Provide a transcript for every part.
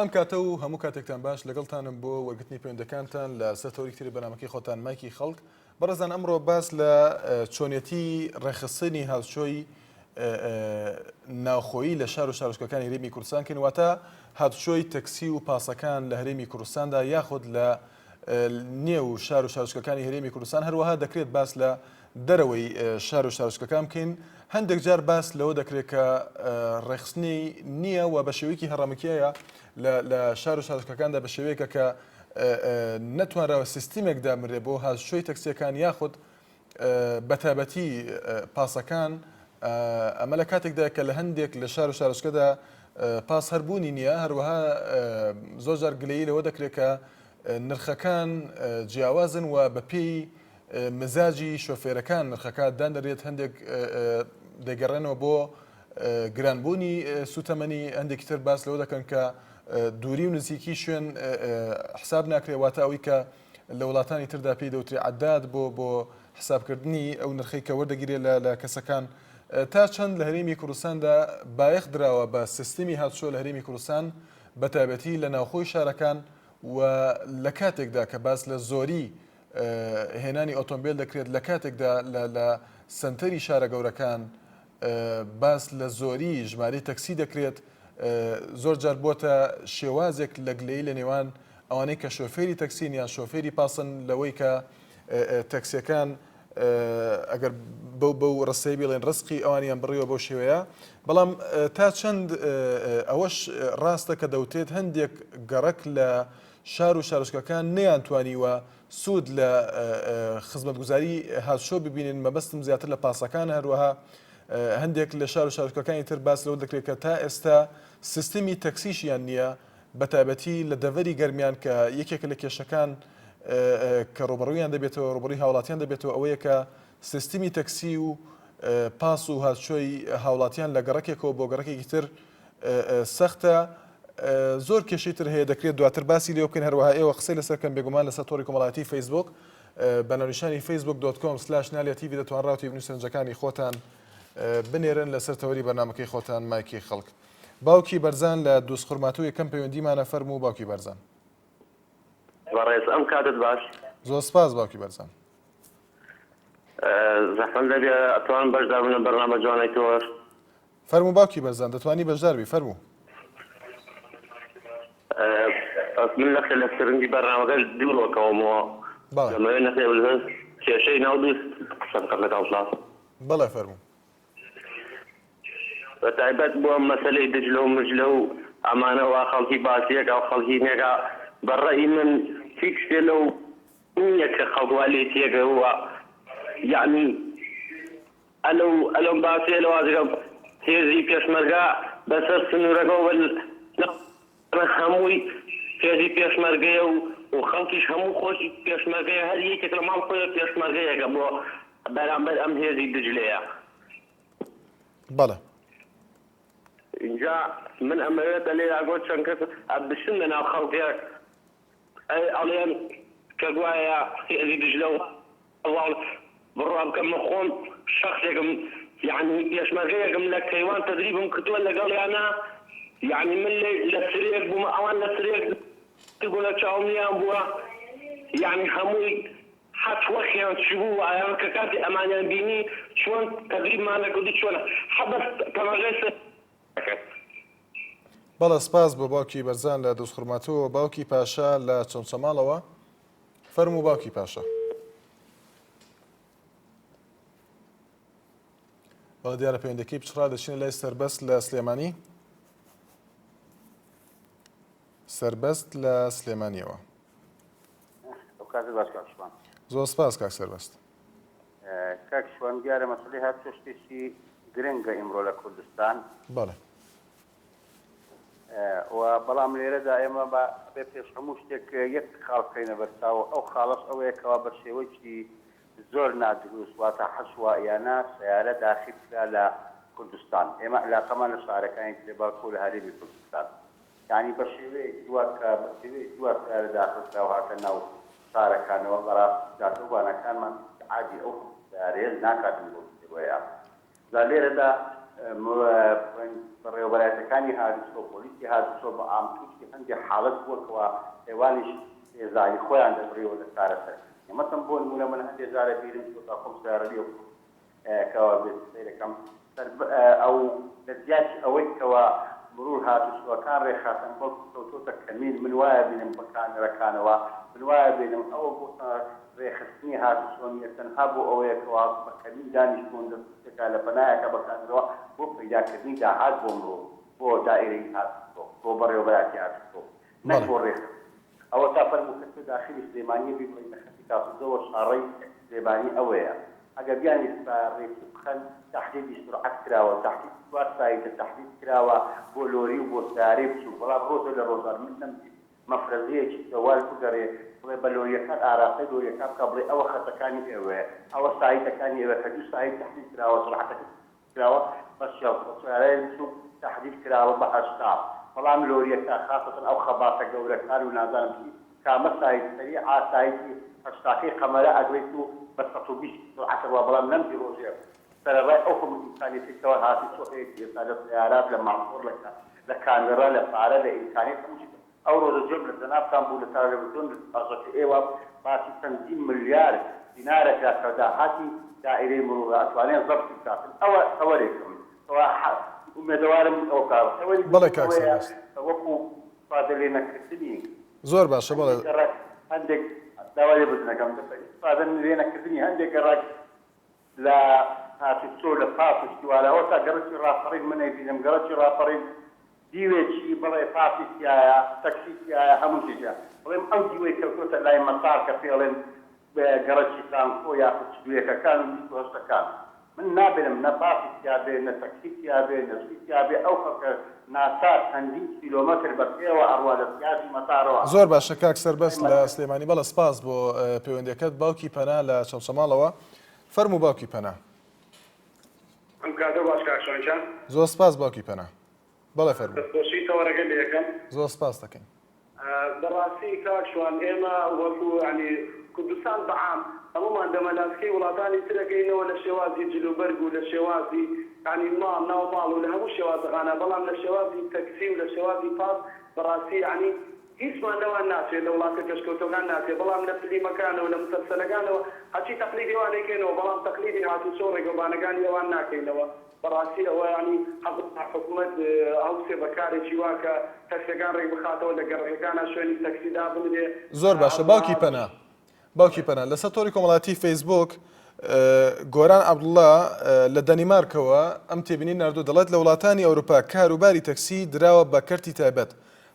ئەم کاتە و هەموو کاتێکتان باش لەگەڵتانم بۆ وەرگرتنی پەیوەندەکانتان لە سەر تەوری بەنامەکەی خۆتان مایکی خەڵک. بەڕێزان ئەمڕۆ باس لە چۆنیەتی ڕێخستنی هاوچۆی ناوخۆیی لە شار و شارۆچکەکانی هەرێمی کوردستان کەین، واتە هاتوچۆی تەکسی و پاسەکان لە هەرێمی کوردستاندا یاخود لە نێو شار و شارۆچکەکانی هەرێمی کوردستان. هەروەها دەکرێت باس لە دەرەوەی شار و شارۆچکەکان بکەین. هەندێک جار باس لەوە دەکرێت کە ڕێخستنی نییە و بە شێوەیەکی هەڕەمەکیەیە لە شار و شارۆچکەکاندا بە شێوەیەکە کە نەتوانراوە سیستیمێک دامرێ بۆ هاتوچۆی تەکسیەکان یاخود بەتابەتی پاسەکان. ئەمە لە کاتێکدا کە لە هەندێک لە شار و شارۆچکەدا پاس هەربوونی نییە، هەروەها زۆر جار گلەیی لەوە دەکرێت کە نرخەکان جیاوازن و بە پێی مزاجی شۆفێرەکان نرخەکان داندەرێت. هەندێک دەگەڕێنەوە بۆ گرانبوونی سوتەمەنی، هەندێکی تر باس لەوە دەکەن کە دووری و نزیکی شوێن حساب ناکرێت، واتە ئەوەی کە لە وڵاتانی تردا پێی دەوترێت عەداد بۆ حسابکردنی ئەو نرخەی کە وەردەگیرێت لە کەسەکان. تا چەند لە هەرێمی کوردستاندا بایەخ دراوە بە سیستمی هاتوچۆ لە هەرێمی کوردستان بەتابەتی لە ناوخۆی شارەکان و لە کاتێکدا کە باس لە زۆری هێنانی ئۆتۆمبیل دەکرێت، لە کاتێکدا لە سنتەری شارە گەورەکان باس لە زۆری ژمارەی تەکسی دەکرێت. زۆر جار بۆتە شێوازێک لە گلەیی لە نێوان ئەوانەی کە شۆفێری تەکسین یان شۆفێری پاسن لەوەی کە تەکسیەکان ئەگەر بەو ڕستەی بڵێن ڕسقی ئەوانیان بڕیەوە بەو شێوەیە. بەڵام تا چەند ئەوەش ڕاستە کە دەوتێت هەندێک گەڕک لە شار و شارۆچکەکان نەیانتوانیوە سوود لە خزمەتگوزاری هاتوچۆ ببینن، مەبەستم زیاتر لە پاسەکان. هەروەها هەندێک لە شار و شارۆچکەکانی تر باس لەوە دەکرێت کە تا ئێستا سیستمی تەکسیشیان نییە، بەتابەتی لە دەڤەری گەرمیان کە یەکێک لە کێشەکان کە ڕۆبەڕوویان دەبێتەوە، ڕۆبەڕووی هاوڵاتیان دەبێتەوە ئەوەیە کە سیستمی تەکسی و پاس و هاتوچۆی هاوڵاتیان لە گەڕەکێکەوە بۆ گەڕەکێکی تر سەختە. زۆر کێشەی تر هەیە، دەکرێت دواتر باسی لێ بکەین. هەروەها ئێوە قسەی لەسەرکەم بێگومان لەسەر تۆڕی کۆمەڵایەتی فەیسبوک بە ناونیشانی facebook.com/نالیا تیڤی دەتوانراوە تیڤ نووسەرنجەکانی خۆتان بنێرن لەسەر تەوەری بەرنامەکەی خۆتان مایکی خەڵک. باوکی بەرزان لە دووسخورماتوو یەکەم پەیوەندیمانە، فەرموو باوکی بەرزان. بەڕێز ئەم کاتت باش. زۆر سپاس باوکی بەرزان. زەحمەت دەبێ ئەتوان بەشدار بن لە بەرنامە جوانەی تۆ. فەرموو باوکی بەرزان، دەتوانی بەشدار بی، فەرموو. من لە سەرنجی بەرنامەکە دووڵۆکەوەمەوە لەمەوێ نەخێ کێشەی ناودوست قسەم کەم لەگەڵ فڵاس. بەڵێ فەرموو. بەتایبەت بۆ مەسەلەی دجلە و مجلە و ئەمانەوە خەڵکی باسیەکە و خەڵکی نێگا بەڕێی من هیچ شتێ لەو نییە کە خەڵکوا لێ تێگەوە، یعنی ئەلەم باسێ لەوازەکە هێزی پێشمەرگا بەسەر سنوورەکە هەمووی هێزی پێشمەرگەیە و خەڵکیش هەموو خۆشی پێشمەرگەیە، هەر یەکێک لە ماڵ خۆیە پێشمەرگەیەکە بۆ بەرامبەر ئەم هێزی دجلەیە. بەڵێ اینجا من ئەمەوێت لێ ئاگۆ چەند کەس بشن لەناو خەڵکێک ئەڵێن کە گوایە هێزی دجلە و بڕوا بکەمە خۆم شەخصێکم یعنی پێشمەرگەیەکم لە کەیوان تەدریبم کردووە لەگەڵیانە، یعنی من لە سرێک بوومە ئەوان لە سرێک لە چاومیان بووە، یعنی هەمووی حەت وەخیان چ بوو ئایان کە کاتی ئەمانیان بینی چۆن تەدریبمان نەکردی چۆنە حەبەست تەمەژەی سەر. بەڵێ سپاس بۆ باوکی بەرزان لە دووسخورماتووە. باوکی پاشا لە چۆنچەماڵەوە، فەرموو باوکی پاشا. بەڵێ دیارە پەیوەندەکەی پچڕا دەچینە لای سەربەست لە سلێمانی. سەربەست لە سلێمانیەوە. زۆر سپاس کاک سەربەست. کاک شوان دیارە مەسەلەی هاتوچۆ شتێکی گرنگە ئیمڕۆ لە کوردستان. بەڵێ و بەڵام لێرەدا ئێمە بێ پێش هەموو شتێک یەک خاڵ بکەینە بەرچاوە. ئەو خاڵەش ئەوەیەکەوە بە شێوەیەکی زۆر نادروست واتە حەشوائیانە سیارە داخلکرا لە کوردستان. ئێمە علاقەمان لە شارەکانی تێباکوو لە هەرێمی کوردستان، یعنی بە شێوەیەک دووە سیارە داخلکرا و هاتە ناو شارەکانەوە. بەڕاست داتوانەکانمان عادی ئەو سیارەیە ناکاتن بۆ شێوەیە. لە لێرەدا بەڕێوەبەرایەتەکانی هاتوچۆ پۆلیسی هاتوچۆ بە ئامتوشی هەندێک حاڵەت بووەکەوە هێوانیش هێزاری خۆیان دەبڕیەوە لە چارەسەر مەسەڵەن بۆ نمونە من هەندێک جارە بیرم چۆتا خۆم سیارەی کەوا بێت سەیرەکەم ئەو لە زیاتی ئەوەی کەوا مرور هاتوچۆەکان ڕێخاتن بۆ کەوتۆتە کەمین من وایە بینم بە کامێرەکانەوە من وایە بینم ئەوە بۆ ڕێخستنی هاتوچۆنیە تەنها بۆ ئەوەیەکەوە بە کەمین دانیشتبوون دەستێکا لە پەنایەکە بەکانەوە بۆ پەیداکردنی داهات بۆ مرۆ بۆ دائیرەی هاتوچۆ بۆ بەڕێوەبەراتی هاتوچۆ نەک بۆ ڕێخست ئەوە تا فەرموکردە داخلی سلێمانی ببڕین لە خەتی کاسوزەوە شاڕەی سلێمانی ئەوەیە ئەگەر بیانی ڕێکی بخەن تحدیدی سرعت کراوە تحدید دوار سایتە تحدید کراوە بۆ لۆری و بۆ سیارەی بچوو بەڵام ڕۆژە لە ڕۆژان من نەمدی مەفرەزەیەکی دەوال بگەڕێ بڵێ بە لۆریەکان ئاراستەی لۆریەکان بکە بڵێ ئەوە خەتەکانی ئێوەیە ئەوە سایتەکانی ئێوە کە دوو سایت تحدید کراوە سرعتەکە کراوە بە سیارەی بچوو تحدید کراوە بە 80 بەڵام لۆریەکە خاصەتەن ئەو خەباتە گەورەکان و نازانم کامە سایت سەری ئاسایتی هەشتاکەی قەمەرە ئەگوێت و بە 120 سرعتەوە بەڵام نەمدی ڕۆژێ سەرەڕای ئەو ئیمکانیەتێکەوە هاتی چۆەیەکی ئێستا لە سیارات لە ماڵخۆر لە کامێرا لە پارە لە ئیمکانیت ئەو ڕۆژە جۆم لە جەنابتان بوو لە تەلەڤیزیۆن ئاژەکە ئێوە باسی چەندین ملیار دینارێکا کە داهاتی دائیرەی مرور ئەتوانێن زەبتی بکاتن ئەوە رێکم ئومێدەوارم ئەو کار بەڵێ کاک سەرباز وەکو ئیسپادە لێ نەکردنی زۆر باشە بەڵێ هەندێک داوای بزنەکەم ئیسپادە لێ نەکردنی هەندێک گەڕاک لە هاتوچۆ لە پاسشتیوالەوە تا گەڕکی ڕاپەڕین منەی بینم گەڕکی ڕاپەڕین دیوێکی بڵێ پاسی تایە تەکسی تایە هەموو جێجا بڵێم ئەو دیوەی کەوتۆتە لای مەتار کە پێڵێن گەڕکی فرانکۆ یاخود دوێکەکان و هەشتەکان من نابێنم نە پاسی تیابێ نە تەکسی تیابێ نەسوی تیابێ ئەو خەکە ناسار چەندین کیلۆمەتر بە پێوە ئەڕوا لە سیاسی مەتارەوە زۆر باشە کاک سەربەست لە سلێمانی بەڵە سپاس بۆ پەیوەندیەکەت باوکی پەنا لە چەمچەماڵەوە فەرموو باوکی پەنا ئەم کاتە باش کاکشۆنچان زۆر سپاس باوکی پەنا بەڵێ فەرموو دەستخۆشی تەوەرەکە لە یەکەم زۆر سپاس دەکەین بەڕاستی کاکشوان ئێمە وەکو ینی کوردستان بەعام هەمومان دەمەلاسکەی وڵاتانی ترەکەینەوە لە شێوازی جلوبەرگ و لە شێوازی ینی ماڵ ناو ماڵ و لە هەموو شێوازەکانە بەڵام لە شێوازی تەکسی و لە شێوازی پاس بەڕاستی ینی هیچمان لەوان ناچێت لە وڵاتە کەشکەوتەکان ناچێت بەڵام لە فلیمەکانەوە لە مسەلسەلەکانەوە هەچی تەقلیدی وان دەکەینەوە بەڵام تەقلیدی هاتوچۆ ڕێگەبانەکانی ئەوان ناکەینەوە بەڕاستی ئەوە ینی حکوومەت هەوسێ بەکارێکی واکە تەکسەکان ڕێک بخاتەوە لە گەڕەکەکانە شوێنی تەکسیدا بنێ زۆر باشە باوکی پەنا باوکی پەنا لەسەر تۆری کۆمەڵاتی فەیسبوک گۆران عەبدوڵڵا لە دەنیمارکەوە ئەم تێبینی ناردوو دەڵێت لە وڵاتانی ئەوروپا کاروباری تەکسی دراوە بە کەرتی تایبەت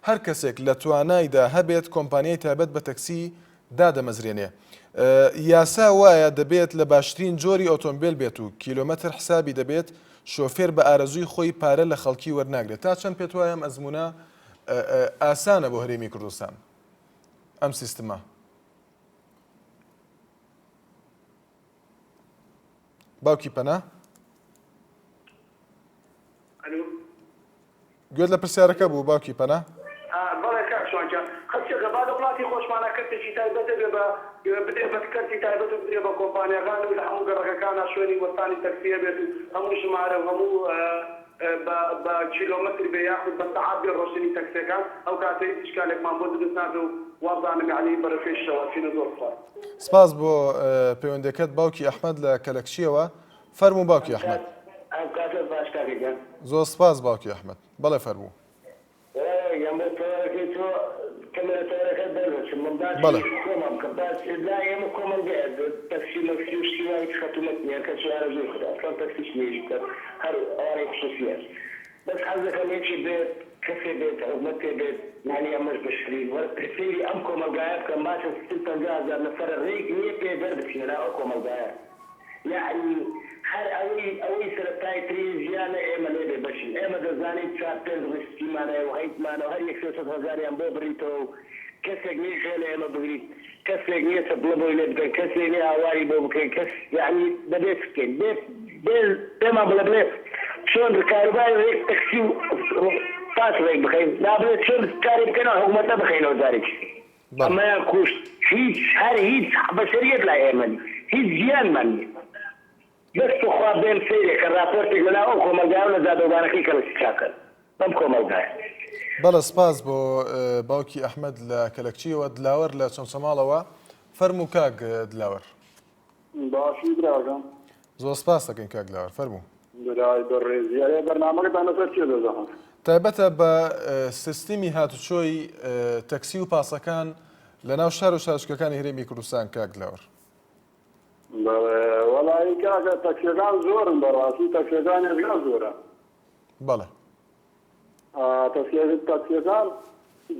هەر کەسێک لە توانایدا هەبێت کۆمپانیای تایبەت بە تەکسی دادەمەزرێنێ یاسا وایە دەبێت لە باشترین جۆری ئۆتۆمبیل بێت و کیلۆمەتر حسابی دەبێت شۆفێر بە ئارەزووی خۆی پارە لە خەڵکی وەرناگرێت تا چەند پێت وایە ئەم ئەزمونە ئاسانە بۆ هەرێمی کوردستان ئەم سیستمە باوکی پەنا گوێت لە پرسیارەکە بوو باوکی پەنا بەڵێ کاکشۆنچان خەچێکە با لە وڵاتی خۆشمانە کەرتێکی تایبەتە بدێ بە کەرتی تایبەت و بدێ بە کۆمپانیەکان و لە هەموو گەڕەکەکانە شوێنی وەستانی تەکسیە بێت و هەموو ژمارە و هەموو بە کیلۆمەتر بێ یاخود بە سەعات بێ ڕۆشنی تەکسیەکان ئەو کاتەی ئیشکالێکمان بۆ دروست نابێ و وازانم یعنی بەرەفێشەوە چینە زۆر سپاس بۆ پەیوەندیەکەت باوکی ئەحمەد لە کەلەکشیەوە فەرموو باوکی ئەحمەد ئەم کاتە باش کاکەگەن زۆر سپاس باوکی ئەحمەد بەڵێ فەرموو بله. لا يوم كمان قاعد تاكسي مكسي وشتي خطو مكني كان على زوج خدا كان تاكسي شنيجي هر أوري خصوصيات بس حظك كان يمشي بيت كفي بيت أو مكة بيت يعني مش بشرين ورتفيري أمكو مقاعد كان ما شفت تنجاز أنا فرق ريق نيبي درب فينا أكو مقاعد يعني هر أوي سرطاي تريزيانا إما ليبي بشين إما دزاني تشارتين رسكي مانا وهيت مانا وهر يكسوسة هزاري أم بوبريتو كسر نيش هلا ما بقولي كسر نيش طلبوا يلبس كسر نيش عواري بوبكين كسر يعني بديت كين ده ما بلا بلا شلون الكهرباء هيك تكسي فاصل بخير لا بلا شلون الكهرباء كانوا حكومتنا بخير وزارك أما يكوش هيج بشرية لا يمني هيج زيان مني بەس خوا بێن سەیرێک کە راپۆرتێک لەناو ئەو کۆمەلگایە لە زادۆبانەکەی کەڵکی چاکەن بەم کۆمەلگایە. بەڵە سپاس بۆ باوکی ئەحمەد لە کەلەکچیەوە. دلاوەر لە چەمچەماڵەوە فەرموو کاک دلاوەر. باشی براکەم زۆر سپاس دەکەین کاک دلاوەر فەرموو. برای بەڕێزیایە بەرنامەکەتان لەسەر چێ دەزەحەت تایبەتە بە سیستمی هاتوچۆی تەکسی و پاسەکان لە ناو شار و شارچکەکانی هەرێمی کوردستان کاک دلاوەر. وەڵی کاکە تەکسیەکان زۆرن بەڕاستی تەکسیەکان ێزگا زۆرە. بەڵێ تەکسیەکان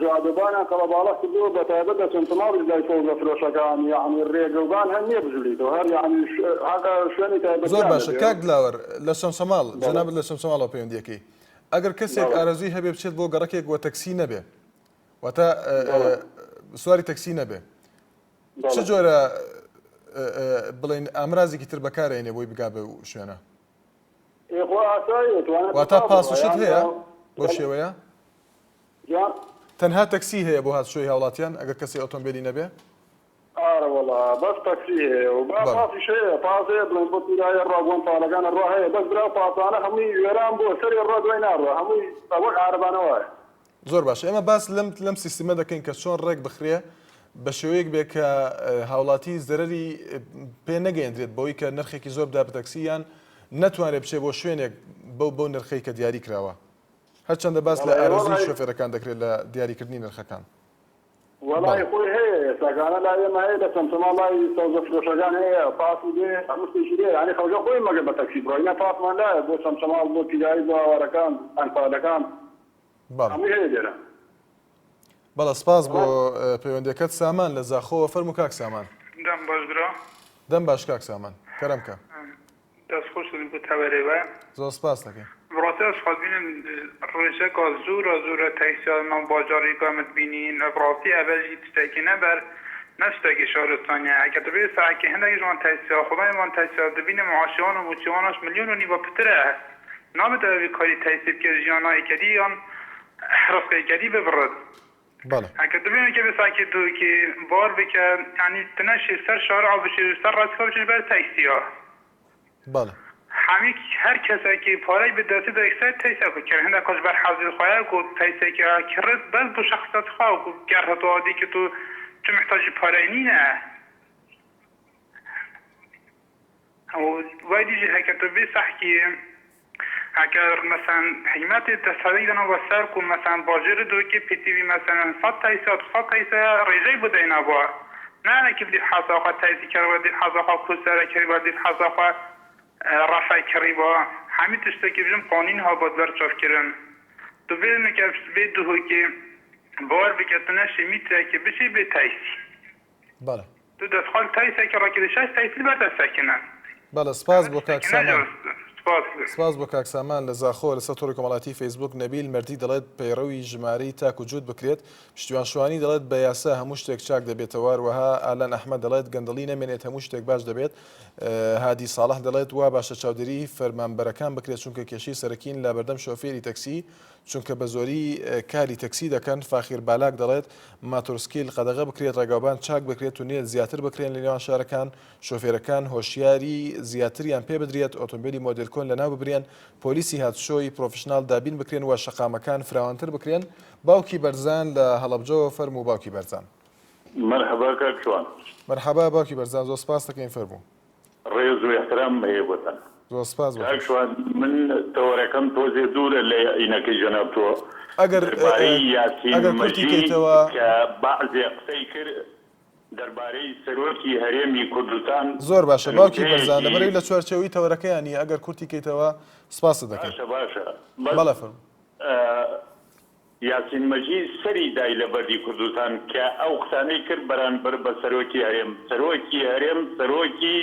جادەبانیان کەڵە باڵا کردووە بە تایبەت دە چەندماڵی لای فەوزە فرۆشەکان یعنی ڕێگەوگان هەر نییە بژولیتەوە هەر یعنی هەقا شوێنی تایبەت. زۆر باشە کاک دلاوەر لە شەمشەماڵ جەنابەت لە شەمشەماڵەوە پەیوەندیەکەی ئەگەر کەسێک ئارەزووی هەبێ بچێت بۆ گەڕەکێک وە تەکسی نەبێ واتە سواری تەکسی نەبێ چ جۆرە بڵێن ئامرازێکی تر بەکارێنێ بۆی بگا بە شوێنە؟ واتە پاسوشت هەیە بۆ شێوەیە؟ تەنها تەکسی هەیە بۆ هاتوچۆی هاوڵاتیان ئەگەر کەسی ئۆتۆمبیلی نەبێ؟ ئارە وەڵا بەس تەکسی هەیە و پاسیش هەیە پاس هەیە بڵێن بۆ پیرایە ڕاگۆن پاڵەکانە ڕوا هەیە بەس برا پاسانە هەمووی وێران بۆ سەری ڕا دوای ناڕوە هەمووی وەک عارەبانەوەیە. زۆر باشە ئێمە باس لەم سیستمە دەکەین کە چۆن ڕێک بخرێ بە شێوەیەک بێ کە هاوڵاتی زەرەری پێ نەگەیەندرێت بەوەی کە نرخێکی زۆر بدا بە تەکسییان نەتوانێت بچێت بۆ شوێنێک بەو نرخەی کە دیاری کراوە. هەرچەندە باس لە ئارەزوی شۆفێرەکان دەکرێت لە دیاریکردنی نرخەکان. وەڵی خۆی هەیە ساگانە لای ئێمە هەیە لە چەمچەماڵ لای سەوزە فرۆشەکان هەیە پاسی دێ هەمووشتێکی دێ یعنی خەڵکە خۆی مەگە بە تەکسی بڕۆینە پاسمان لایە بۆ چەمچەماڵ بۆ پیرایی بۆ هاوارەکان ئەنفالەکان هەمووی هەیە لێرە. بەڵە سپاس بۆ پەیوەندیەکەت سامان لە زاخۆوە فەرموو کاک سامان. دەم باش برا دەم باش کاک سامان کەرەم کە دەست خۆش بۆ تاوەرێوە زۆر سپاس دەکەین. بڕاتە ئەشخوازبینم ڕێژەکە زۆرە تایسیان باجاری قامت بینین ڕاستی ئەڤەژی تشتێکی نەبەر نەشتێکی شارستانیە ئەگە دەبێ ساعکی هەندێکی ژوان تایسیا خۆبایمان تایسیا دەبینە معاشیان و موچیوانش ملیۆن و نیوە پترە نابێت ئەوی کاری تایسی بکە ژیانایکەدی یان ڕستەیکەدی ببڕێت. ئەگە دەبێنە کە بێساکی دووکی بار بکە یعنی تنەشی سەر شارع بشی سەر ڕاستکە بچێت بەر تایسیا. بەڵێ هەمی هەر کەسێکی پارەی بدەێت دەکسێت تایسا کرد هەندێک کەس بەر حەزی خۆیان و تایسێکی کرد بەس بۆ شخصەت خوا و گەڕێتەوەدی کە تو چه محتاجی پارەی نینە وای دیجی هەکەتە بێ سەحکی ئەگەر مەسەن حکومەتی دەسەڵی دەنەوە سەر و مەسەن باژێرە دووکی پێتیوی مەسەن 100 تایسا ڕێژەی بدەینە بۆ نانێکی بدی حەزاخوا تایسی کردوە دی حەزاخوا کوسەرە کردوە دی حەزاخوا ڕەفای کڕیبە هەمی تشتێکی بژم قانین ها بۆ بەرچاوکردن دوبێنە کە بێ دووکی بار بکەتنە شمیتێکی بچی بێ تایسی بەڵێ تو دەستخال تایسێکی ڕاکردی شەش تایسی بەردەستەکەنە. بەڵێ سپاس بۆ کاک سامان. سپاس بۆ کاک سامان لە زاخۆ لەسەر تۆڕی کۆمەڵاتی فەیسبوک نەبیل مەردی دەڵێت پەیڕەوی ژمارەی تاک و جوود بکرێت پشتیوان شوانی دەڵێت بە یاسا هەموو شتێک چاک دەبێتەوە وەها ئالان ئەحمەد دەڵێت گەندەڵی نەمێنێت هەموو شتێک باش دەبێت. هادی ساڵح دەڵێت وا باشە چاودێری فەرمانبەرەکان بکرێت چونکە کێشەی سەرەکین لە بەردەم شۆفێری تەکسی چونکە بە زۆری کاری تەکسی دەکەن. فاخیر بالاک دەڵێت ماتۆرسکیل قەدەغە بکرێت ڕێگاوبان چاک بکرێت و نێت زیاتر بکرێن لە نێوان شارەکان شۆفێرەکان هۆشیاری زیاتریان پێ بدرێت ئۆتۆمبیلی مۆدل کۆن لەناو ببرێن پۆلیسی هاتوچۆی پرۆفشنال دابین بکرێن و شەقامەکان فراوانتر بکرێن. باوکی بەرزان لە هەڵەبجەوە فەرموو باوکی بەرزان. مەرحەبا کاک جوان. مەرحەبا باوکی بەرزان زۆر سپاس دەکەین فەرموو. ڕێز و احترام هەیە بۆتان. زۆر سپاس کاک جوان من تەوەرەکەم تۆزێ دوورە لە ئینەکەی جەناب تۆ ئەگەر کورتی کەیتەوە کە بەعزێ قسەی کرد دەربارەی سەرۆکی هەرێمی کوردستان. زۆر باشە باوکی بەرزان لەبەرەوەی لە چوارچێوەی تەوەرەکەیانی ئەگەر کورتی کەیتەوە سپاست دەکەین. باشە بەڵێ فەرموو. یاسین مەجید سەری دای لە بەردی کوردستان کە ئەو قسانەی کرد بەرامبەر بە سەرۆکی هەرێم سەرۆکی هەرێم سەرۆکی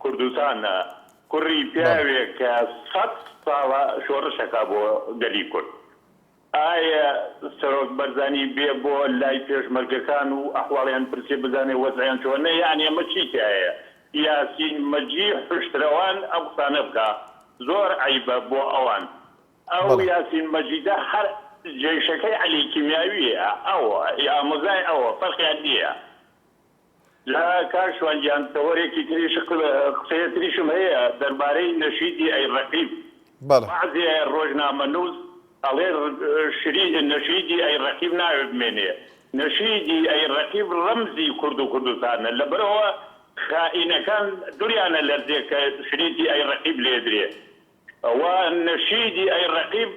کوردستانە کوڕی پیاوێک کە 100 ساڵە شۆڕشەکە بۆ گەلی کورد. ئایا سەرۆک بەرزانی بێ بۆ لای پێشمەرگەکان و ئەحواڵیان پرسێ بزانێ وەزعیان چۆنە یان ئێمە چی تایە یاسین مەجید پشترەوان ئەو قسانە بکە زۆر عیبە بۆ ئەوان ئەو یاسین مەجیدە هەر جێشەکەی عەلی کیمیاویە ئەوە ئامۆزای ئەوە فەرقیان نییە. لا کاشوانجیان تەوەرێکی تریش قسەیە تریشم هەیە دەربارەی نەشیدی ئەی ڕەقیب بەڵێ بعضی ڕۆژنامە نووس ئەڵێ نەشیدی ئەی ڕەقیب ناوێت بمێنێ نەشیدی ئەی ڕەقیب ڕەمزی کورد و کوردستانە لەبەرەوە خائینەکان دوریانە لەرزێ کە شریدی ئەی ڕەقیب لێدرێ ئەوە نەشیدی ئەی ڕەقیب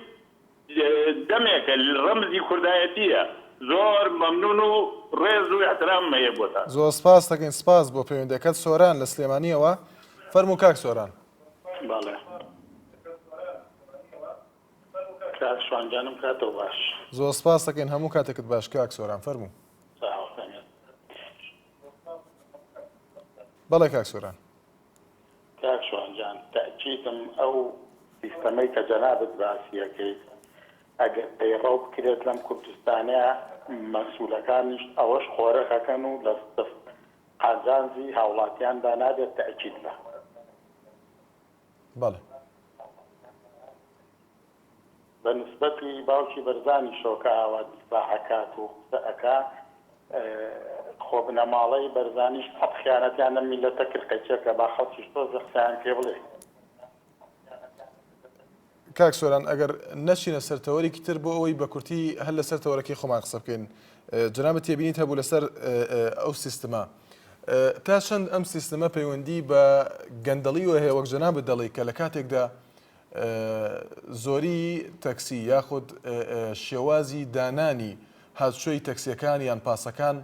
دەمێکە ڕەمزی کوردایەتیە زۆر مەمنون و ڕێز و احترام هەیە بۆتان زۆر سپاس دەکەین سپاس بۆ پەیوەندیەکەت سۆران لە سلێمانیەوە فەرموو کاک سۆران بەڵێ کاک شوانجانم کاتەوە باش زۆر سپاس دەکەین هەموو کاتێکت باش کاک سۆران فەرموو بەڵێ کاک سۆران کاک شوانجان تەکیدم ئەو سیستەمەی کە جەنابەت باسیەکەیت ئەگەر پەیڕەو بکرێت لەم کوردستانەیە مەسئولەکانیش ئەوەش خۆرەخەکەن و لە قازانجی هاوڵاتیاندا نابێت تەکید بە بەڵێ بەنسبەتی باوکی بەرزانی شۆکە ئاوا دیفاعەکات و قسەئەکا خۆ بنەماڵەی بەرزانیش حەب خیانەتیان لە میلەتە کرکەچێکە با خەڵکیش تۆزە قسەیان پێ بڵێ کاک سۆران ئەگەر نەچینە سەرتەوەرێکی تر بۆ ئەوەی بە کورتی هەر لە سەرتەوەرەکەی خۆمان قسە بکەین جەنابەت تێبینیت هەبوو لەسەر ئەو سیستەمە تا چەند ئەم سیستەمە پەیوەندی بە گەندەڵیوە هەیە وەک جەنابەت دەڵێ کە لە کاتێکدا زۆری تەکسی یاخود شێوازی دانانی هاتوچۆی تەکسیەکان یان پاسەکان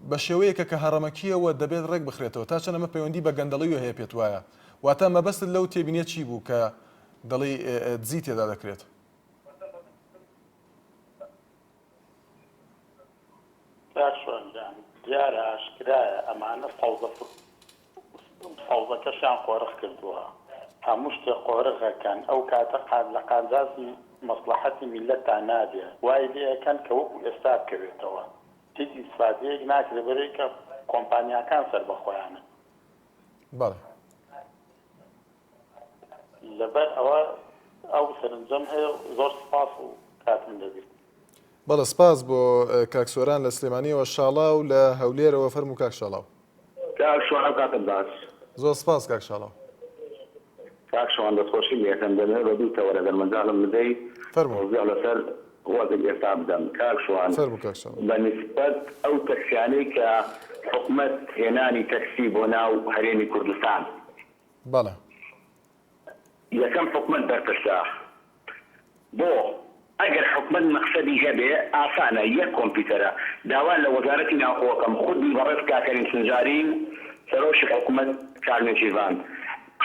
بە شێوەیەکە کە هەڕەمەکیەوە دەبێت ڕێک بخرێتەوە تا چەند ئەمە پەیوەندی بە گەندەڵیوە هەیە پێت وایە واتە مەبەستت لەو تێبینێت چی بوو کە دەڵێ دزی تێدا دەکرێت شوانجان دیارە ئاشکرایە ئەمانە فەوزەکەشیان قۆرق کردووە هەموو شتێک قۆرغەکەن ئەو کاتە لە قانجازی مەسلحەتی میلەتان نادێ وای لێەکەن کە وەکو ئێستا بکەوێتەوە هیچ ئیسفادەیەک ناکرێت بەرەی کە کۆمپانیاکان سەر بەخۆیانە بەڵێ لەبەر ئەوە ئەو سەرنجەم هەیە زۆر سپاس و کاتم دەبێت بەڵێ سپاس بۆ کاک سۆران لە سلێمانیەوە شاڵاو لە هەولێرەوە فەرموو کاک شاڵاو کاک شوان کاتت باش زۆر سپاس کاک شاڵاو کاک شوان دەستخۆشی لێکەم دەمێ بە دوو تەوەرە دەرمەنجاڵم بدەی فەرموو لەسەر وەزن ئێستا بدەم کاک شوان فەرموو کاک شاڵاو بە نسبەت ئەو تەکسیانەی کە حکومەت هێنانی تەکسی بۆ ناو هەرێمی کوردستان بەڵێ یەکەم حکومەت بەرپرسا بۆ ئەگەر حکومەت مەقسەدی هەبێ ئاسانە یەک کۆمپیوتەرە داوا لە وەزارەتی ناوخۆکەم خودی بەڕێز کاکەریم سنجاری سەرۆشی حکومەت کارنێچیڤان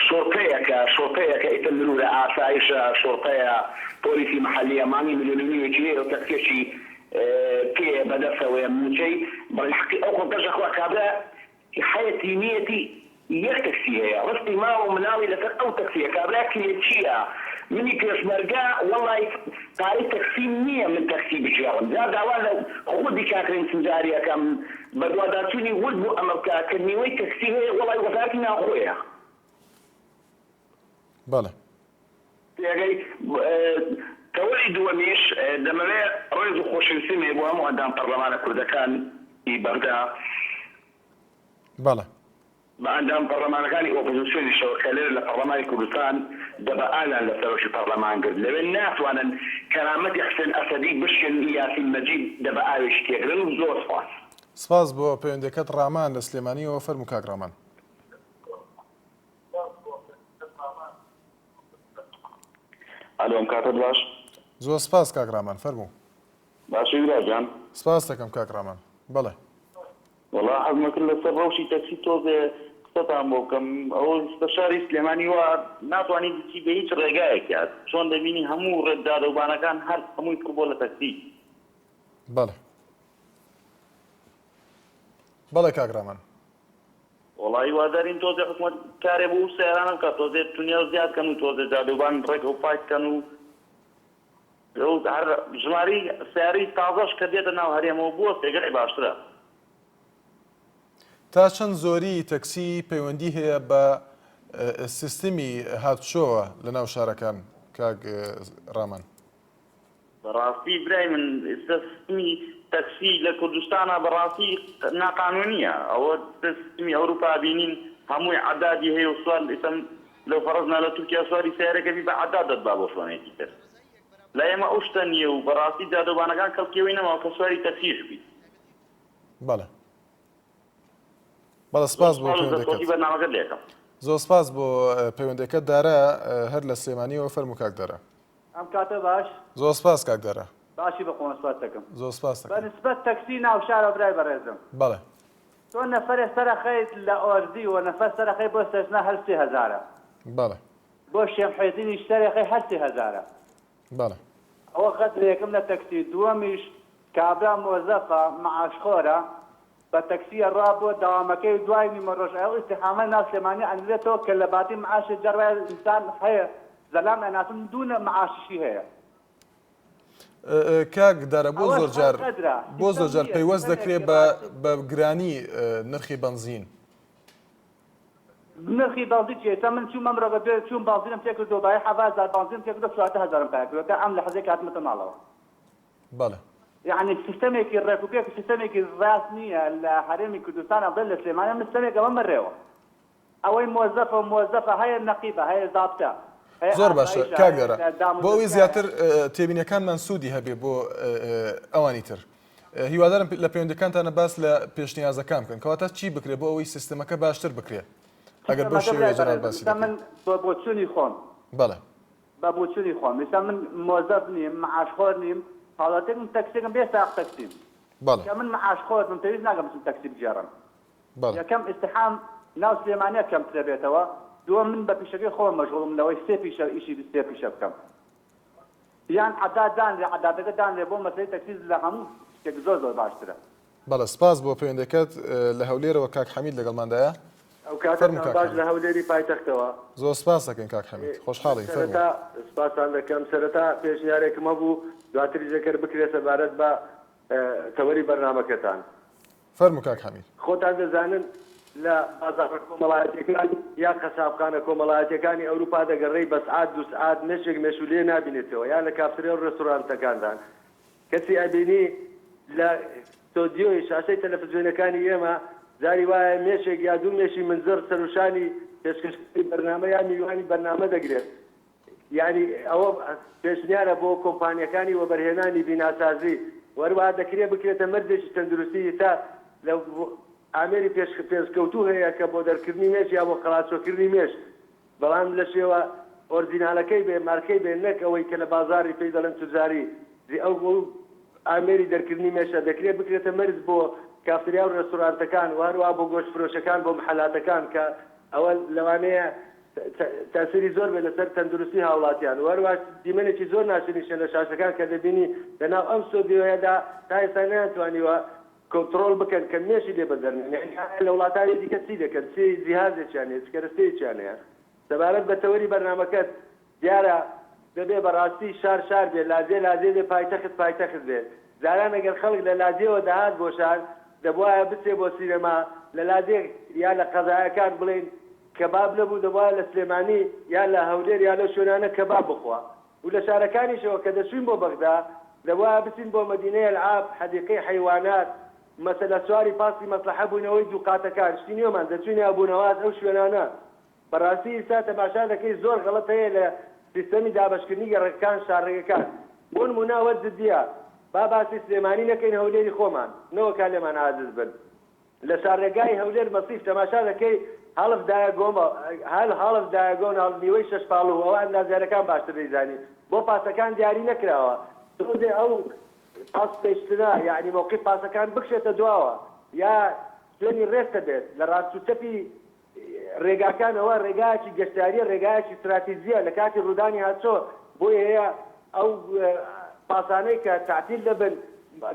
شۆرتەیەکە ئیتر مرورە ئاسایشە شۆرتەیە پۆلیسی محەلی ئەمانی ملیۆنیوێکی و تەکسێکی پێ بەدەستەوەیە موچەی بەڵحقی ئەو خۆکەشە خوا کابرا حەیەتی نیەتی یەک تەکسی هەیە ڕستی ماوە مناوی لەسەر ئەو تەکسیە کابرا کلێ چییە منی پێشمەرگا وەڵی پارەی تەکسی نییە من تەکسی بژێڵم جا داوا لە خودی کاکرین سنجاریەکەم بە دوواداچوونی ورد بوو ئەمە بکارکردنیوەی تەکسی هەیە وەڵی وەزارەتی ناوخۆیە بەڵێ پێگەی تەوەری دووەمیش دەمەوێت ڕێز و خۆشەویستیم هەیە بۆ هەموو ئەندام پەرلەمانە کوردەکان ئی بەغدا بەڵێ بە ئەندام پەرلەمانەکانی ئۆپۆزیسیۆنی شەوکەلێر لە پەرلەمانی کوردستان دەبە ئالان لە سەرۆشی پەرلەمان کرد لەوێ ناتوانن کەرامەتی حسێن ئەسەدی بشکن یاسین مەجید دەبە ئاوێشی تێگرن و زۆر سپاس سپاس بۆ پەیوەندەکەت ڕامان لە سلێمانیەوە فەرموو کاک ڕامان ئەلۆم کاتت باش زۆر سپاس کاک ڕامان فەرموو باشی وراجان سپاس دەکەم کاک ڕامان بەڵێ والله حەزمەکرد لەسەر ڕەوشی تەکسی تۆزێ قسەتان بۆ بکەم ئەوە مستەشاری سلێمانی وە ناتوانانی بچی بە هیچ ڕێگایەکات چۆن دەبینی هەموو ڕێدادەوبانەکان هەر هەمووی کرد بۆ لە تەکسی بەڵێ بەڵێ کاک ڕامان وڵی وادارین تۆزێ حکومەت کارێ بۆ سیارانە بکات تۆزێ دنیا زیادکەن و تۆزێ جادەوبان ڕێک و پاککەن و هەر ژماری سیاری تازەش کە دێتە ناو هەرێمەوە بووە سێگەری باشترە تا چەند زۆری تەکسی پەیوەندی هەیە بە سیستمی هاتوچۆوە لە ناو شارەکان کاک ڕامان بەڕاستی برای من سیستمی تەکسی لە کوردستانە بەڕاستی ناقانونیە ئەوە دەستمی ئەوروپا بینین هەمووی عەدادی هەیە و سوار ئێستا لەو فەرەزنا لە تورکیا سواری سیارەکەبی بە عەداد دەتبا بۆ شوێنێکی تر لە ئێمە ئەو شتە نییە و بەڕاستی دادۆبانەکان کەڵکیەوەی نەماوە کە سواری تەکسیش بیت. بەڵێ بەڵێ سپاس بۆ پێوەندەکەت بەرنامەکەت لێکەم. زۆر سپاس بۆ پەیوەندەکەت دارە هەر لە سلێمانیەوە فەرموو کاک دارە. ئەم کاتە باش زۆر سپاس کاک دارە. باشی بە خۆم سپاس دەکەم. زۆر سپاس دەکەم. بەنسبەت تەکسی ناو شارە برای بەڕێزم. بەڵێ. تۆ نەفەرێ سەرەخەیت لە ئۆردی و نەفەر سەرەخەی بۆ سەرچنا هەر 30,000. بەڵێ. بۆ شێمحێدینی سەرەخەی هەر 30,000. بەڵێ. ئەوە خەتر یەکەم لە تەکسی دووەمیش کابرا مۆزەفە مەعاشخۆرە بە تەکسیە ڕا بۆ داوامەکەی دوای نیمە ڕۆژ ئەو ئیستیحامە ناو سلێمانی ئەنوێتەوە کە لە باتی معاشی جەڕای ئینسان هەیە زەلام ئەناسم دوونە معاششی هەیە. کاک دارە بۆ زۆر جار پەیوەست دەکرێت بە گرانی نرخی بنزین. نرخی بازی چیە من چوم ئەمڕۆ بەبێ چوون بازینم تێکردۆ بای 7,000 بازیم تێکردۆ 4,000 پێکردەکە ئەم لە حەزێک هاتمەتە ماڵەوە. بەڵێ. یعنی سیستەمێکی ڕێکوپێک سیستەمێکی ڕاست نییە لە هەرێمی کوردستان ئەڵێ لە سلێمانە سیستەمێک ئەوە مەڕێوە. ئەوەی مۆزەفە هەیە نەقیبە هەیە زابتە. زۆر باشە کاک دارە بۆ ئەوەی زیاتر تێبینیەکانمان سوودی هەبێ بۆ ئەوانی تر. هیوادارم لە پەیوەندەکانتانە باس لە پێشنیازەکان بکەن کەواتە چی بکرێت بۆ ئەوەی سیستەمەکە باشتر بکرێت ئەگەر بۆ شێوەیە جەناب باسی من بۆ چوونی خۆم بەڵێ بە بۆ چوونی خۆم مثلا من مۆزەف نیم معاشخۆر نیم حاڵاتێک من تەکسێکم بێ ساق تەکسیم بەڵێ کە من معاشخۆر من پێویست ناگەم بچم تەکسی بجێڕم بەڵێ یەکەم ئیستیحام ناو سلێمانیە کەمترە بێتەوە دووەم من بە پیشەکەی خۆم مەشغوڵم لەوەی سێ پیشە ئیشی سێ پیشە بکەم یان عەداد دانرێ عەدادەکە دانرێ بۆ مەسەلەی تەکسی لە هەموو شتێک زۆر باشترە. بەڵێ سپاس بۆ پەیوەندەکەت لە هەولێرەوە کاک حەمید لەگەڵماندایە ئەو کاتە باش لە هەولێری پایتەختەوە زۆر سپاس دەکەین کاک حەمید خۆشحاڵی سەرەتا سپاسان دەکەم سەرەتا پێشنیارێکم هەبوو دواتری زەکەر بکرێت سەبارەت بە تەوەری بەرنامەکەتان فەرموو کاک حەمید خۆتان دەزانن لە بازاڕ کۆمەڵایەتەکان یا قەسابخانە کۆمەڵایەتەکانی ئەوروپا دەگەڕێی بە سعات دو سعات نەشێک مێشولێ نابینێتەوە یا لە کافترێ و ڕێستۆرانتەکاندان کەسی ئەبینی لە تۆدیۆی شاشەی تەلەڤیزیۆنەکانی ئێمە زاری وایە مێشێک یا دوو مێشی منزەر سەرۆشانی پێشکەشکردنی بەرنامە یا میوانی بەرنامە دەگرێت یعنی ئەوە پێشنیارە بۆ کۆمپانیەکانی وەبەرهێنانی بیناسازی وەروەها دەکرێت بکرێتە مەرجێکی تەندروستی تا لە ئامێری پێشکەوتوو هەیە کە بۆ دەرکردنی مێش یا بۆ قەڵاچۆکردنی مێش بەڵام لە شێوە ئۆرجینالەکەی بێ مارکەی بێ نەک ئەوەی کە لە بازاری پێی دەڵێن توجاری ئەو ئامێری دەرکردنی مێشە دەکرێت بکرێتە مەرج بۆ کافتریا و ڕێستۆرانتەکان وهروها بۆ گۆشتفرۆشەکان بۆ محەلاتەکان کە ئەوە لەوانەیە تاسیری زۆر بێت لەسەر تەندروستی هاوڵاتیان وهروها دیمەنێکی زۆر ناشرینیشە لە شاشەکان کە دەبینی لەناو ئەم سۆدیۆیەدا تا ئێستا نەیانتوانیوە کۆنتڕۆڵ بکەن کە مێشی لێ بەدەرنێن لە وڵاتانی دیکە چی دەکەن چی جیهازێکیان هەیە چکەرەستەیەکیان هەیە سەبارەت بە تەوەری بەرنامەکەت دیارە دەبێ بەڕاستی شار بێت لازێ بێ پایتەخت بێت زاران ئەگەر خەڵک لە لازێەوە داهات بۆ شار دەبوایە بچێ بۆ سینەما لە لازێ یا لە قەزایەکان بڵێن کەباب نەبوو دەبوایە لە سلێمانی یا لە هەولێر یا لە شوێنانە کەباب بخوا و لە شارەکانیشەوە کە دەچوین بۆ بەغدا دەبوایە بچین بۆ مەدینەی ئەلعاب حەدیقەی حەیوانات مەسەلە سواری پاسی مەسلحە بوونەوەی دووقاتەکان شتی نیۆمان دەچوینە بوونەوات ئەو شوێنانە بەڕاستی ئێستا تەماشا دەکەی زۆر غەڵەت هەیە لە سیستەمی دابەشکردنی گەڕەکان شارڕێگەکان بۆ نموناوە جددیە باسی سلێمانی نەکەین هەولێری خۆمان نەوەکان لێمان عاجز بن لە شارڕێگای هەولێر مەسیف تەماشا دەکەی هەڵف دایەگۆن نیوەی شەش پاڵ و ئەوە ئەندازیارەکان باشتر دەیزانی بۆ پاسەکان دیاری نەکراوە تۆزێ ئەو پاس پێشتنا یعنی مووقی پاسەکان بکشێتە دواوە یا شوێنی ڕێستە بێت لە ڕاستوچەپی ڕێگاکانەوە ڕێگایکی گەشتاریە ڕێگایکی استراتیژیە لە کاتی ڕوودانی هاتچۆ بۆی هەیە ئەو پاسانەی کە تعتیل دەبن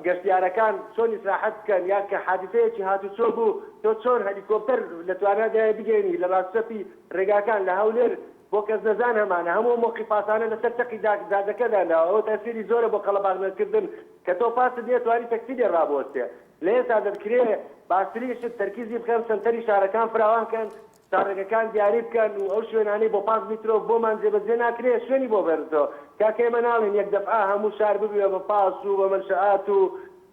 گەشتیارەکان چۆن ئیسراحەت بکەن یا کە حادثەیەکی هاتوچۆ بوو تۆ چۆن هەلیکۆپتەر لە توانادایە بگەینی لە ڕاستچەپی ڕێگاکان لە هەولێر بۆ کەس نەزان هەمانە هەموو مووقی پاسانە لەسەر تەقی دادەکەدانا ئەوە تەسیری زۆرە بۆ قەڵەباغنەکردن کە تۆ پاست دێت توانی تەکسی لێ ڕابۆستێ لە ئێستا دەکرێت باشتریشت تەرکیزی بکەن سنتەری شارەکان فراوانکەن شارڕێگەکان دیاری بکەن و ئەو شوێنانەی بۆ 5 میترۆ بۆمان جێبەجێ ناکرێت شوێنی بۆ بەرزەوە کاکەمە ناڵێن یەک دەفعا هەموو شار ببوێ بە پاس و بە منشەئات و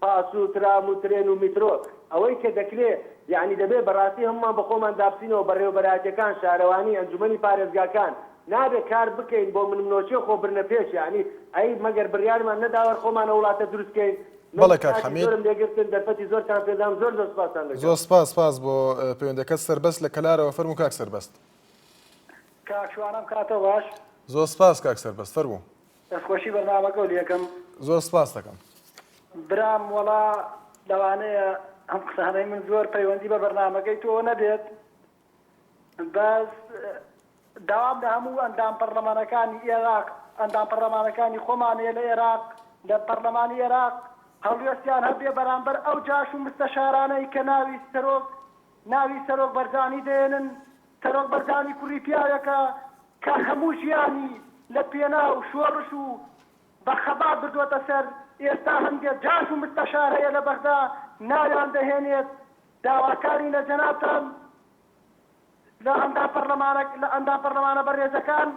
پاس و ترام و ترێن و میترۆ ئەوەی کە دەکرێت یعنی دەبێت بەڕاستی هەمومان بە خۆمان دابسینەوە بەڕێوەبەرهەتەکان شارەوانی ئەنجومەنی پارێزگاکان نابێت کار بکەین بۆ منۆچێ خۆ برنە پێش یعنی ئەی مەگەر بڕیارمان نەداوە خۆمان وڵاتە دروستکەین. بەڵێ کاک حەمید لێگرتن دەرفەتی زۆرتان پێدام زۆر سپاسان دەکەم. زۆر سپاس بۆ پەیوەندەکەت سەربەست لە کەلارەوە فەرموو کاک سەربەست. کاکشوانم کاتە باش زۆر سپاس کاک سەربەست فەرموو. دەستخۆشی بەرنامەکە و لێکم زۆر سپاس دەکەم. برام وەڵا لەوانەیە ئەم قسانەی من زۆر پەیوەندی بە بەرنامەکەی تۆ نەبێت بەس داوام لە هەموو ئەندام پەرلەمانەکانی عێراق ئەندام پەرلەمانەکانی خۆمانەیە لە عێراق لە پەرلەمانی عێراق هەڵوێستیان هەبێ بەرامبەر ئەو جاش و مستەشارانەی کە ناوی سەرۆک بەرزانی دێنن سەرۆک بەرزانی کوڕی پیاوێکە کە هەموو ژیانی لە پێنا و شۆڕش و بە خەبات بردووەتە سەر ئێستا هەندێک جاش و مستەشار هەیە لە بەغدا ناویان دەهێنێت داواکاری لە جەنابتان لە ئەندام پەرلەمانە بەڕێزەکان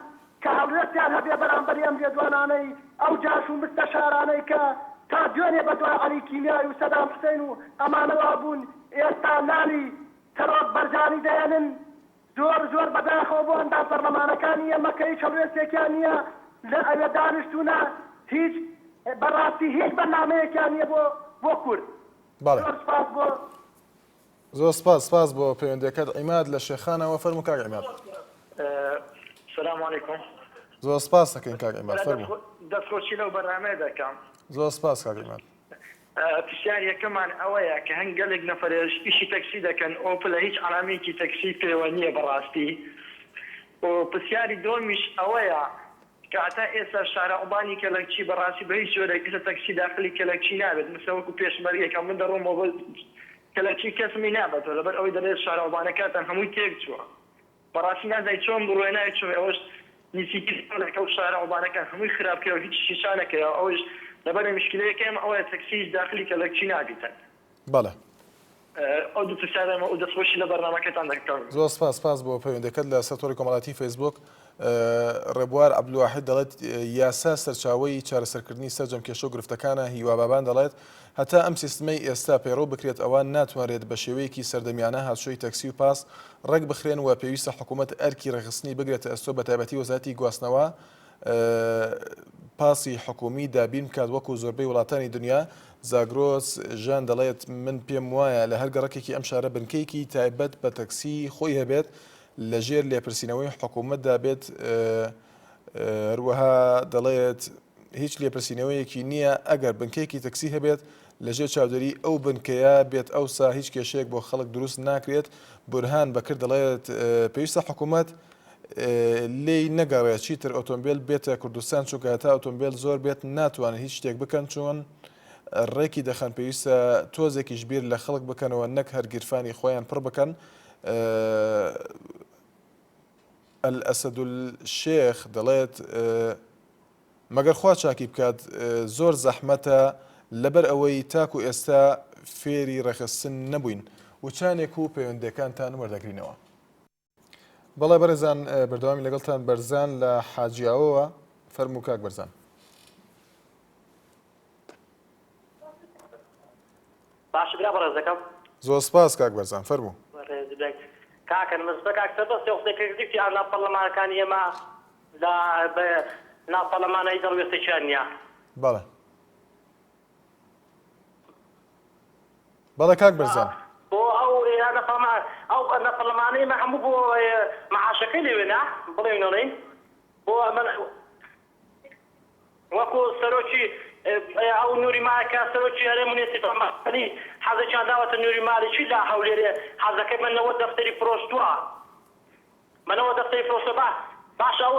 کە هەڵوێستیان هەبێ بەرامبەری ئەم لێدوانانەی ئەو جاش و مستەشارانەی کە تا دوێنێ بە دوای عەلی کیمیایی و سەدام حوسێن و ئەمانەوە بوون ئێستا ناوی سەرۆک بەرزانی دێنن زۆر بەداخەوە بۆ ئەندام پەرلەمانەکانی ئێمە کە هیچ هەڵوێستێکیان نییە لە ئەوێ دانیشتوونە هیچ بەڕاستی هیچ بەرنامەیەکیان نییە بۆ کورد. زۆر سپاس بۆ پەیوەندەکەت عیماد لە شێخانەوە فەرموو کاک عیماد. سلام علیکم. زۆر سپاس دەکەین کاک عیماد فەرموو. دەستخۆشی لەو بەرنامەیە دەکەم. زۆر سپاس کاک عیماد. پرسیار یەکەمان ئەوەیە کە هەنگەلێک نەفرێش ئیشی تەکسی دەکەن ئۆپل لە هیچ عەلامەیەکی تەکسی پێوە نییە بەڕاستی و پرسیاری دۆمیش ئەوەیە کە هەتا ئێستا شارەعوبانی کەلەکچی بەڕاستی بە هیچ جۆرێک کەسە تەکسی داخلی کەلەکچی نابێت مثل وەکو پێشمەرگێکە من دەڕۆمەوە بۆ کەلەکچی کەسمی نابێتەوە لەبەر ئەوەی دەڵێت شارەعوبانەکەتان هەمووی تێک چووە بەڕاستی نازای چۆن بڕۆی نایە چۆن ئەوەش نزیکەکە و شارەعوبانەکان هەمووی خراپکەوە هیچ شیشانەکەیەوە ئەوەش لەبەر مشکلەیەکەم ئەوەیە تەکسیش داخلی کەلەکچی نابێتن. بەڵێ. ئەو دوو پرسیارەمە و دەستخۆشی لە بەرنامەکەتان دەکەم. زۆر سپاس بۆ پەیوەندەکەت لە سەرۆری کۆمەڵاتی فەیسبوک. ڕێبوار عەبدولواحید دەڵێت یاسا سەرچاوەی چارەسەرکردنی سەرجەم کێشە و گرفتەکانە هیوا بابان دەڵێت هەتا ئەم سیستمەی ئێستا پەیڕۆ بکرێت ئەوان ناتوانرێت بە شێوەیەکی سەردەمیانە هاتشۆی تەکسی و پاس ڕێک بخرێن و پێویستە حکوومەت ئەرکی ڕێخستنی بگرێتە ئەستۆ بە تایبەتی وەزارەتی گواستنەوە پاسی حکومی دابین بکات وەکو زۆربەی وڵاتانی دنیا. زاگرۆس ژان دەڵێت من پێم وایە لە هەر گەڕەکێکی ئەم شارە بنکەیەکی تایبەت بە تەکسی خۆی هەبێت لەژێر لێپرسینەوەی حکوومەتدا بێت. هەروەها دەڵێت هیچ لێپرسینەوەیەکی نییە ئەگەر بنکەیەکی تەکسی هەبێت لەژێر چاودێری ئەو بنکەیە بێت ئەوسا هیچ کێشەیەک بۆ خەڵک دروست ناکرێت. بورهان بەکرد دەڵێت پێویستە حکوومەت لێی نەگەڕێت چیتر ئۆتۆمبیل بێتە کوردستان چونکە هەتا ئۆتۆمبیل زۆر بێت ناتوانێت هیچ شتێک بکەن چۆن ڕێکی دەخەن پێویستە تۆزێکیش بیر لە خەڵک بکەنەوە نەک هەرگیرفانی خۆیان پڕ بکەن. ئەسەد الشێخ دەڵێت مەگەر خوا چاکی بکات زۆر زەحمەتە لەبەر ئەوەی تاکو ئێستا فێری ڕێخستن نەبووین وچانێک و پەیوەندەکانتان وەردەگرینەوە. بەڵێ بەرزان بەردەوامی لەگەڵتان بەرزان لە حاجیاوەوە فەرموو کاک بەرزان. باش برا بەڕێزەکەم. زۆر سپاس کاک بەرزان فەرموو. کاکە نمەزبە کاک سەربەستی قسەکردی ئەو ناوپەرلەمانەکانی ئێمە لە ناوپەرلەمانەی دەڕوێستێکیان نییە. بەڵێ. بەڵێ کاک بەرزان. بۆ ئەو ناوپەرلەمانەی هەموو بۆ مەعاشەکەی لێوێنا بڵێنەڵێن بۆ من وەکو سەرۆکی ئەو نووری ماکە سەرۆکی هەرێم مونیسیپالی حەزەکیان داوەتە نووری ماڵێکی لا هەولێرێ حەزەکەی منەوە دەفتەری فرۆشتووە منەوە دەفتەری فرۆشتووە باش ئەو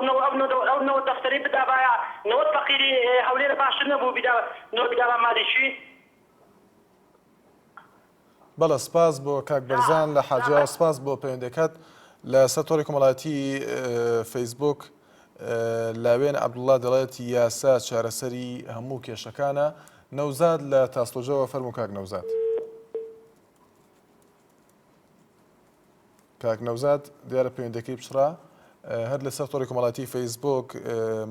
نەوە دەفتەری بدابایە نەوە فەقیری هەولێرە باشتر نەبوو بیدابا مالیشی. بەڵە سپاس بۆ کاک بەرزان لە حاجیاوە سپاس بۆ پەیوەندەکەت لە سەرۆری کۆمەڵایەتی فەیسبوک. لاوێن عەبدوڵڵا دەڵێت یاسا چارەسەری هەموو کێشەکانە. نەوزاد لە تاسلۆجەوە فەرموو کاک نەوزاد. کاک نەوزاد دیارە پەیوەندەکەی پشڕا. هەر لە سەرۆری کۆمەڵایەتی فەیسبوک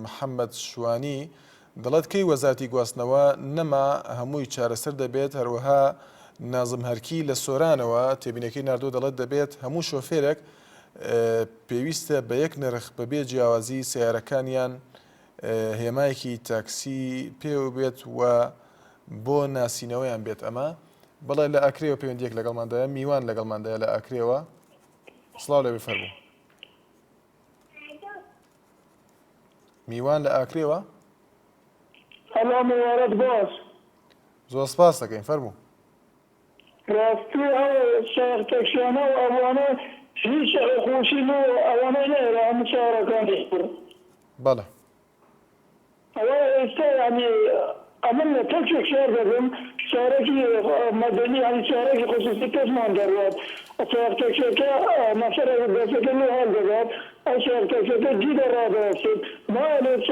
محەممەد شوانی دەڵێت کەی وەزارەتی گواستنەوە نەما هەمووی چارەسەر دەبێت هەروەها نازم هەرکی لە سۆرانەوە تێبینەکەی نردوو دەڵێت دەبێت هەموو شۆفێرێک پێویستە بە یەک نرخ بەبێ جیاوازی سیارەکانیان هێمایەکی تاکسی پێ بێت و بۆ ناسینەوەیان بێت. ئەمە بەڵێ لە ئاکرێەوە پەیوەندیەک لەگەڵماندایە میوان لەگەڵماندایە لە ئاکرێەوە. سڵاو لێ بفەرموو. میوان لە ئاکرێەوە هەڵا میوانەت باش. زۆر سپاس دەکەین فەرموو. ڕاستی ئەو شار تەکسیانە و ئەوانە هیچ خۆشی و ئەوانەی نێرە هەموو چارەکانی بەڵێ ئەوە ئێستا ینی ئەمن لە تەکێک شار دەبم شارێکی مەدەنی ینی شارێکی خصوصی کەسمان دەڕوات شار تەکسیەکە مەسەرە دەستەکە لێ هەڵ دەبات ئەو شار تەکسیەکە جیدە ڕادەوەستێت نالێت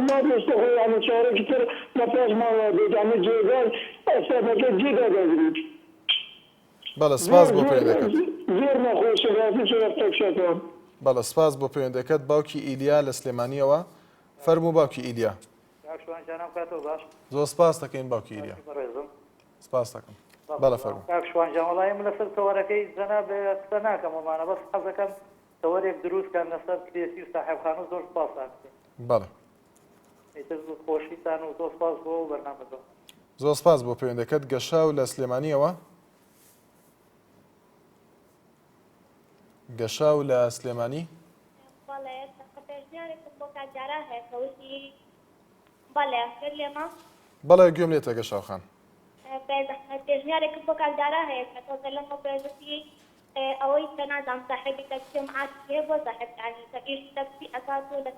نابێستە خۆی ینی شارێکی تر لە پاشمان وادێت ینی جێگای ئەسەرەکە جیدە دەگریت. بەڵێ سپاس بۆ پەیوەندەکەت. زۆر نەخۆشە ڕاستی شار تەکسیەکە. بەڵێ سپاس بۆ پەیوەندەکەت. باوکی ئیلیا لە سلێمانیەوە. فەرموو باوکی ئیلیا. زۆر سپاس دەکەین باوکی ئیلیا. سپاس دەکەم. بەڵێ فەرموو. کاکشوانجان وەڵای من لەسەر تەوەرەکەی جەناب قسە ناکەم ومانە بەس حەزەکەم تەوەرێک دروستکەن لەسەر کرێسی و ساحێبخانە زۆر سپاس دەکەین. بەڵێ. ئیتر خۆشیتان و زۆر سپاس بۆ بەرنامەتەوە. زۆر سپاس بۆ پەیوەندەکەت. گەشاو لە سلێمانیەوە. گەشاو لە سلێمانی. بەڵێ پێشنیارێکم بۆ کاتجاران هەیە کەوتی بەڵێ لێمە بەڵێ گوێم لێتە گەشاو خان. پێشنیارێکم بۆ کاتجاران هەیە کە تۆ لەمە پێویستی ئەوەی کە نازانم ساحێبی تەکسیم ئاتی هەیە بۆ ساحێبکانی کە ئیش تەکسی ئەکات و لە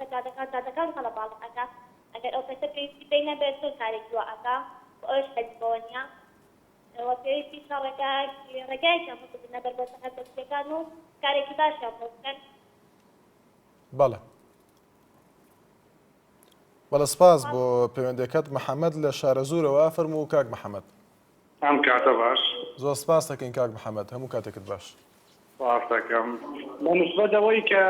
جادەکان هەڵە باڵ ئەکا ئەگەر ئەو کەسە پێویستی پێی نەبێت چۆن کارێکی وە ئەکا بۆ ئەوش حەجبەوە نییە وە پێویستی ڕێگایەکیان بکردنە بەر بۆ ساحێب تەکسیەکان و کارێکی باشیان بۆ بکەن. بەڵێ بەڵێ سپاس بۆ پەیوەندەکەت. محەممەد لە شارە زوورەوە. فەرموو کاک محەممەد. ئەم کاتە باش. زۆر سپاس دەکەین کاک محەممەد. هەموو کاتێکت باش. سپاس دەکەم. بەنسبەت ئەوەی کە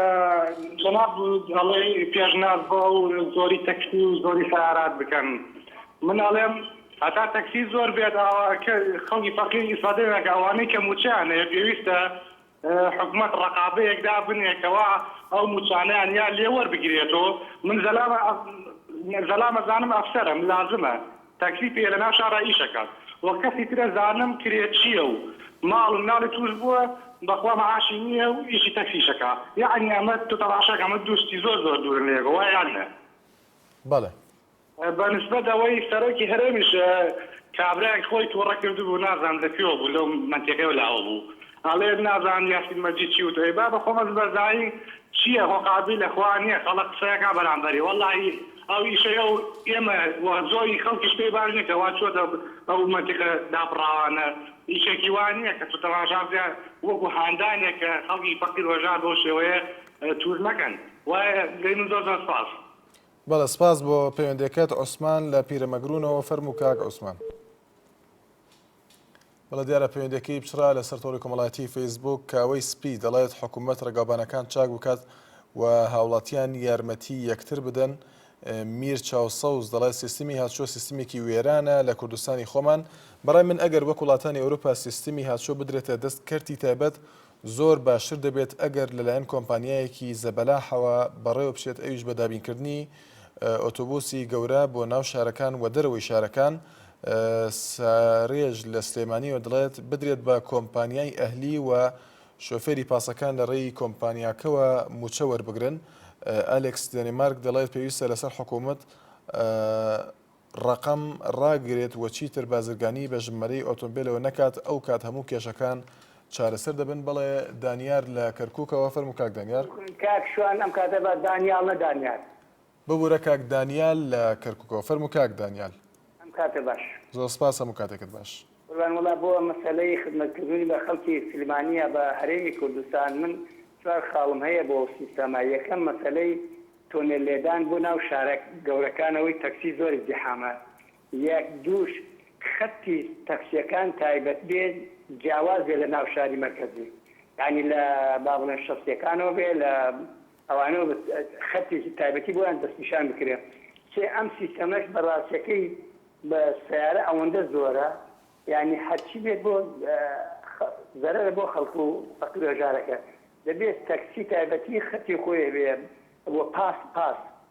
جەناب هەڵێ پێشنیار بۆ و زۆری تەکسی و زۆری سیارات بکەن من ئەڵێم هەتا تەکسی زۆر بێت خەڵکی فەقیر ئیسفادە بێت ئەوانەی کە موچیان هەیە پێویستە حکومت ڕقابەیەکدا بنێکەوە ئەو موچانیان یا لێوەربگرێتەوە. من زەلامە زانم ئەفسەرم لازمە تەکسی پێ لە ناو شارە ئیشەکات وە کەسی ترە زانم کرێت چییە و ماڵم ناڵی توش بووە بەخوا مەعاشی نییە و ئیشی تەکسیشەکە یعنی ئەمە تو تەماشاکە ئەمە دوستی زۆر زۆر دوورن لێگە وایان نە. بەڵێ بەنسبەت ئەوەی سەرۆکی هەرێمیش کابراایك خۆی تووڕە کردو بوو نازان لەکوێوە بوو لەو منتیقەوە لاوە بوو ئەڵێ نازان یاسین مەجید چی وتۆی با بە خۆمەز بەرزایی چییە هۆقابی لەخوا نییە خەڵک قسەیەکە بەرامبەری وەڵی ئەو ئیشەیە و ئێمە زۆری خەڵکیش پێی باش نییە کەوا چۆتە ئەو منتیقە داپڕاوانە ئیشێکی وان نییە کە تو تەماشا وەکو هاندانێک کە خەڵکی فەقیر وەژار بۆ شێوەیە توور مەکەن وایە لێ من زۆر سپاس. بەڵێ سپاس بۆ پەیوەندەکەت. عوسمان لە پیرەمەگرونەوە. فەرموو کاک عوسمان. بەڵێ دیارە پەیوەندەکەی بچرا لەسەر تۆڕی کۆمەڵایەتی فەیسبوک کاوەی سپی دەڵێت حکوومەت ڕێگاوبانەکان چاک بکات و هاوڵاتیان یارمەتی یەکتر بدەن. میر چاوسەوز دەڵێت سیستمی هاتشۆ سیستمێکی وێرانە لە کوردستانی خۆمان. بەڕای من ئەگەر وەک وڵاتانی ئەوروپا سیستمی هاتشۆ بدرێتە دەست کەرتی تایبەت زۆر باشتر دەبێت ئەگەر لەلایەن کۆمپانیایەکی زەبەلاحەوە بەڕێوە بچێت ئەویش بە دابینکردنی ئۆتۆبوسی گەورە بۆ ناو شارەکان و دەرەوەی شارەکان. سارێژ لە سلێمانیەوە دەڵێت بدرێت بە کۆمپانیای ئەهلی و شۆفێری پاسەکان لە ڕێی کۆمپانیاکەوە موچە وەربگرن. ئەلێکس دەنیمارک دەڵێت پێویستە لەسەر حکوومەت ڕقم ڕاگرێت وە چیتر بازرگانی بە ژمارەی ئۆتۆمبیلەوە نەکات ئەو کات هەموو کێشەکان چارەسەر دەبن. بەڵێ دانیار لە کەرکووکەوە. فەرموو کاک دانیار. کاک شوان ئەم کاتە بە دانیال نە دانیال ببوورە کاک دانیال لە کەرکووکەوە. فەرموو کاک دانیال. ئەم کاتە باش. زۆر سپاس هەموو کاتێکت باش. قوربان وڵا بۆ مەسەلەی خزمەتکردنی بە خەڵکی سلێمانیە بە هەرێمی کوردستان من چوار خاڵم هەیە بۆ سیستەما. یەکەم مەسەلەی تۆنێل لێدان بۆ ناو شارە گەورەکانەوەی تەکسی زۆر ازدحامە. یەک دووش خەتی تەکسیەکان تایبەت بێت جیاوازێ لە ناو شاری مەرکەزی یعنی لە با بڵێن شەخسیەکانەوە بێ لە ئەوانەوە خەتێکی تایبەتی بۆیان دەستنیشان بکرێت. چێ ئەم سیستەمەش بەڕاستیەکەی بە سیارە ئەوەندە زۆرە یعنی هەرچی بێت بۆ زەرەرە بۆ خەڵکو و فەقیر و هەژارەکە دەبێت تەکسی تایبەتی خەتی خۆی هەبێ بۆ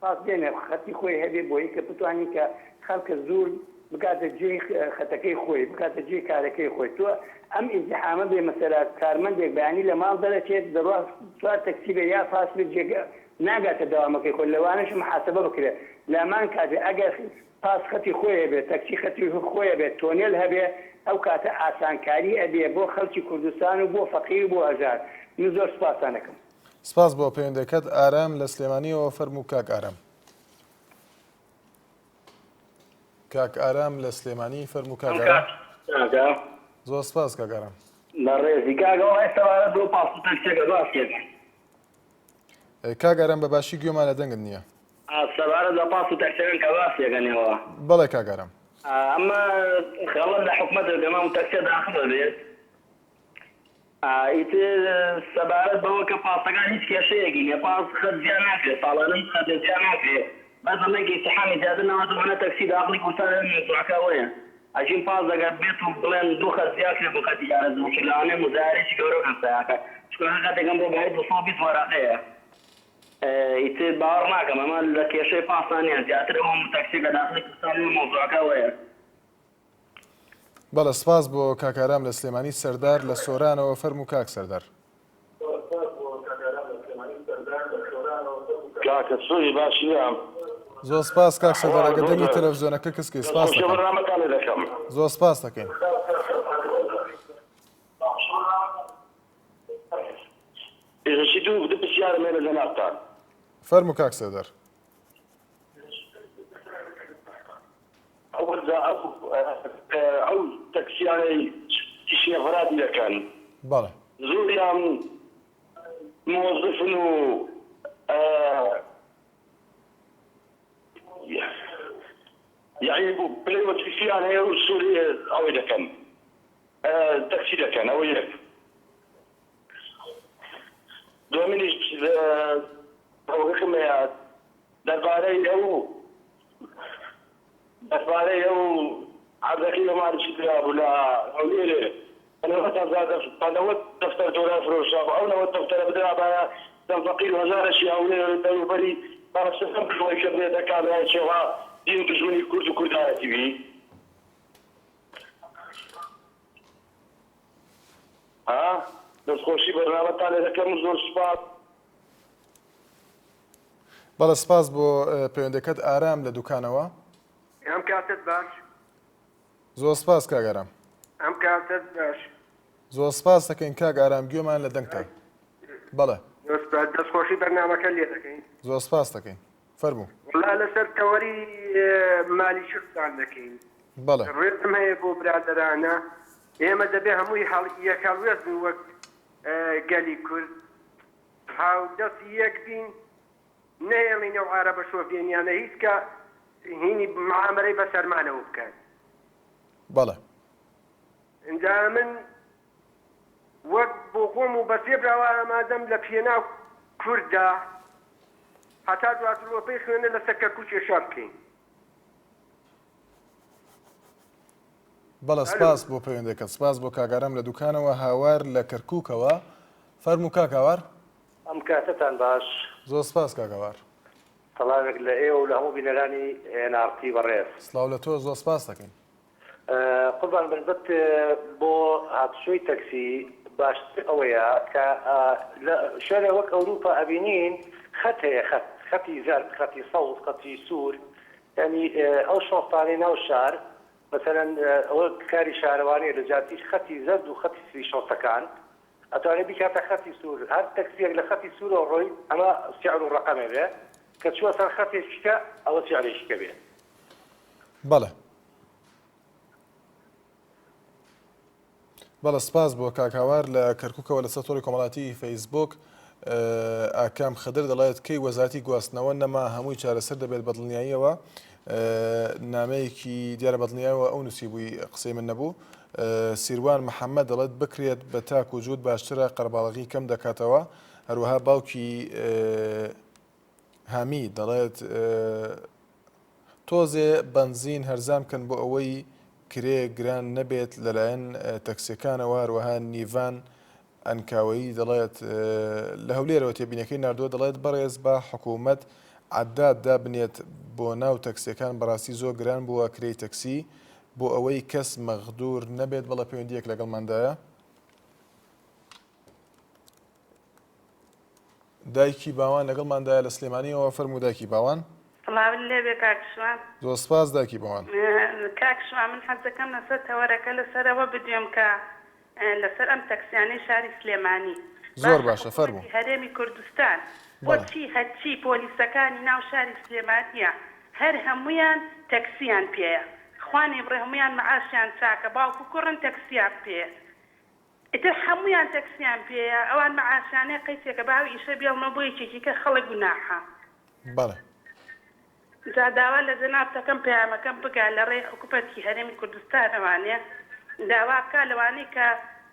پاس بێنێ خەتی خۆی هەبێ بۆی کە بتوانین کە خەڵکە زوو بکاتە جێی خەتەکەی خۆی بکاتە جێی کارەکەی خۆی تۆ ئەم ئیزدحامە بێ مەسەلا کارمەندێک بەیانی لە ماڵ دەرەچێت دەڕاست چوار تەکسی بێ یا پاس بێت جێگە ناگاتە داوامەکەی خۆی لەوانش محاسبە بکرێت لامان کاتێ ئەگەر پاس خەتی خۆی هەبێت تەکسی خەتی خۆی هەبێت تۆنێل هەبێ ئەو کاتە ئاسانکاری ئەبێ بۆ خەڵکی کوردستان و بۆ فەقیر و بۆ هەژار من زۆر سپاسانەکەم. سپاس بۆ پەیوەندەکەت. ئارام لە سلێمانیەوە فەرموو کاک ئارام. کاک ئارام لە سلێمانی فەرموو کاک ئارام. زۆر سپاس کاک ئارام. بەڕێزی کاکەوە ئێستا بۆ پاس و تەکسیەکە باسکێت. کاک ئارام بەباشی گوێمان لە دەنگت نییە. سەبارەت بە پاس و تەکسیەکە کە باسکێکەنەوە. بەڵێ کاک ئارام. ئەمە خەڵەت لە حکومەتە دەما و تەکسیە داخڵە بێت. ئیتر سەبارەت بەوە کە پاسەکان هیچ کێشەیەکی نیە پاس خەت زیان ناکرێت ساڵانم خەت زیان ناکرێت بەس ئەمەیکە ئیتحامی زیادر نەواتوانە تەکسی داخڵی کوردستان مەزرعەکەوەیە ئەژین پاس دەگەر بێت و بڵێن دوو خەت زیاد کرێت بۆ خەتی یارە زووکە لەوانەیە مزایرێکی گەورەکەن سەیاکە چونکە خەتێکم بۆ بەهێز 220 وەرەقەیە ئیتر باوەڕ ناکەم ئەمە لە کێشەی پاسان نیە زیاتر ئەوە تەکسیەکە داخڵی کوردستان مەزرعەکەوەیە. بەڵێ سپاس بۆ کاکارام لە سلێمانی سەردار لە سۆرانەوە فەرموو کاک سەردار. کاکە سووری باشیام. زۆر سپاس کاک سەردار ئەگەر دەنگی تەلەڤیزیۆنەکە کەسکەی سپاس دەکەم. زۆر سپاس دەکەین. ئێرەشی دوو پرسیارم هەیە لە جەنابتان. فەرموو کاک سەردار. ئەو تەکسیانەی شێفەراتی دەکەن بەڵێ زۆریان مۆزفن و یعنی بڵێ وەتیسیان هەیە و سووری ئەوەی دەکەن تەکسی دەکەن ئەوە یەک. دومینیش هەوڵەکەمەیە دەربارەی ئەو عەرزەکەی لە ماریشی درابوو لە هەولێرێ ئەنەوە دەفتەر دۆرا فرۆشراوە ئەو نەوە دەفتەرە بدرا بایە دەم فەقیر و هەژارەشی هەولێر دەوروبەری بەڕەسەکەم بخۆی کە بێ دەکاتە چێوە دین و دژمنی کورد و کوردایەتی بی. دەستخۆشی بەرنامەتان لێ دەکەم و زۆر سوپاس. بەڵێ سپاس بۆ پەیوەندەکەت ئارام لە دوکانەوە. ئەم کاتت باش. زۆر سپاس کاک ئارام. ئەم کاتت باش. زۆر سپاس دەکەین کاک ئارام گوێمان لە دەنگتان. بەڵێ دەستخۆشی بەرنامەکە لێ دەکەین. زۆر سپاس دەکەین. فەرموو. وڵا لەسەر تەوەری مالی شتان دەکەین. بەڵێ ڕێتم هەیە بۆ برادەرانە ئێمە دەبێ هەمووی یەکەڵوێت بن وەک گەلی کورد هاودەست یەک بین نەیەڵینە و عارەبە شۆفێنیانە هیچ کە هینی معامەرەی بە سەرمانەوە بکەن. بەڵێ اینجا من وەک بۆ خۆم و بەسێ براوە ئامادەم لە پێناو کووردا هەتا دواتلۆپەی خوێنە لە سەکە کوچێشا بکەین. بەڵێ سپاس بۆ پەیوەندەکەت. سپاس بۆ کاگارام لە دوکانەوە هاوار لە کەرکووکەوە فەرموو کاک هاوار. ئەم کاتتان باش. زۆر سپاس کاک هاوار. سەڵامێک لە ئێوە و لە هەموو بینەرانی NRT بەڕێز. سڵاو لە تۆ زۆر سپاس دەکەین. قوربان بنبەت بۆ هاتوچۆی تەکسی باشتر ئەوەیە کە لە شوێنە وەک ئەوروپا ئەبینین خەت هەیە خەتی زەرد خەتی سەوز خەتی سوور یعنی ئەو شۆستانی ناو شار مثلا ئەوە کاری شارەوانەیە لە جاتیش خەتی زەرد و خەتی سوی شۆستەکان ئەتوانێت بیکاتە خەتی سوور هەر تەکسیەک لە خەتی سوورەوە ڕۆی ئەمە سیعر و ڕقەمێ بێ کە چووە سەر خەتێکیکە ئەوە سیعرێکیکە بێ. بەڵێ بەڵێ سپاس بۆ کاکاوار لە کەرکووکەوە لە سەتۆری کۆمەڵاتی فەیسبوک ئاکام خدر دەڵێت کەی وەزارەتی گواستنەوە نەما هەمووی چارەسەر دەبێت بەدڵنیاییەوە نامەیەکی دیارە بەدڵنیایەوە ئەو نووسی بووی قسەی من نەبوو. سیروان محەممەد دەڵێت بکرێت بە تاک و جوود باشترە قەرباڵغی کەم دەکاتەوە. هەروەها باوکی هامی دەڵێت تۆزێ بنزین هەرزان بکەن بۆ ئەوەی کرێ گران نەبێت لەلایەن تەکسیەکانەوە هەروەها نیڤان ئەنکاوەیی دەڵێت لە هەولێرەوە تێبینەکەی نردووە دەڵێت بەڕێز بە حکوومەت عەداد دابنێت بۆ ناو تەکسیەکان بەڕاستی زۆر گران بووە کرێی تەکسی بۆ ئەوەی کەس مەغدور نەبێت بەڵە پەیوەندیەک لەگەڵماندایە. دایکی باوان لەگەڵماندایە لە سلێمانیەوە فەرموو دایکی باوان. سڵاو لێبێ کاکشوان. زۆر سپاس دایکی باوان. کاکشوان من حەزەکەم لەسەر تەوەرەکە لەسەرەوە بدوێم کە لەسەر ئەم تەکسیانەی شاری سلێمانی زۆر باشە فەرموو. هەرێمی کوردستان بۆچی هەرچی پۆلیسەکانی ناو شاری سلێمانیە هەر هەمویان تەکسیان پێیە خوانی بڕێ هەمویان مەعاشیان چاکە باوکو کوڕن تەکسیان پێیە ئیتر هەمویان تەکسیان پێیە ئەوان مەعاشیانەیە قەیسێکە باوی ئیشە بێڵمە بۆ یەکێکی کە خەڵک گوناحە. بەڵێ. جا داوا لە جەنابتەکەم پەیامەکەم بگا لە ڕێی حکوومەتی هەرێمی کوردستانەوانێ داوا بکا لەوانەی کە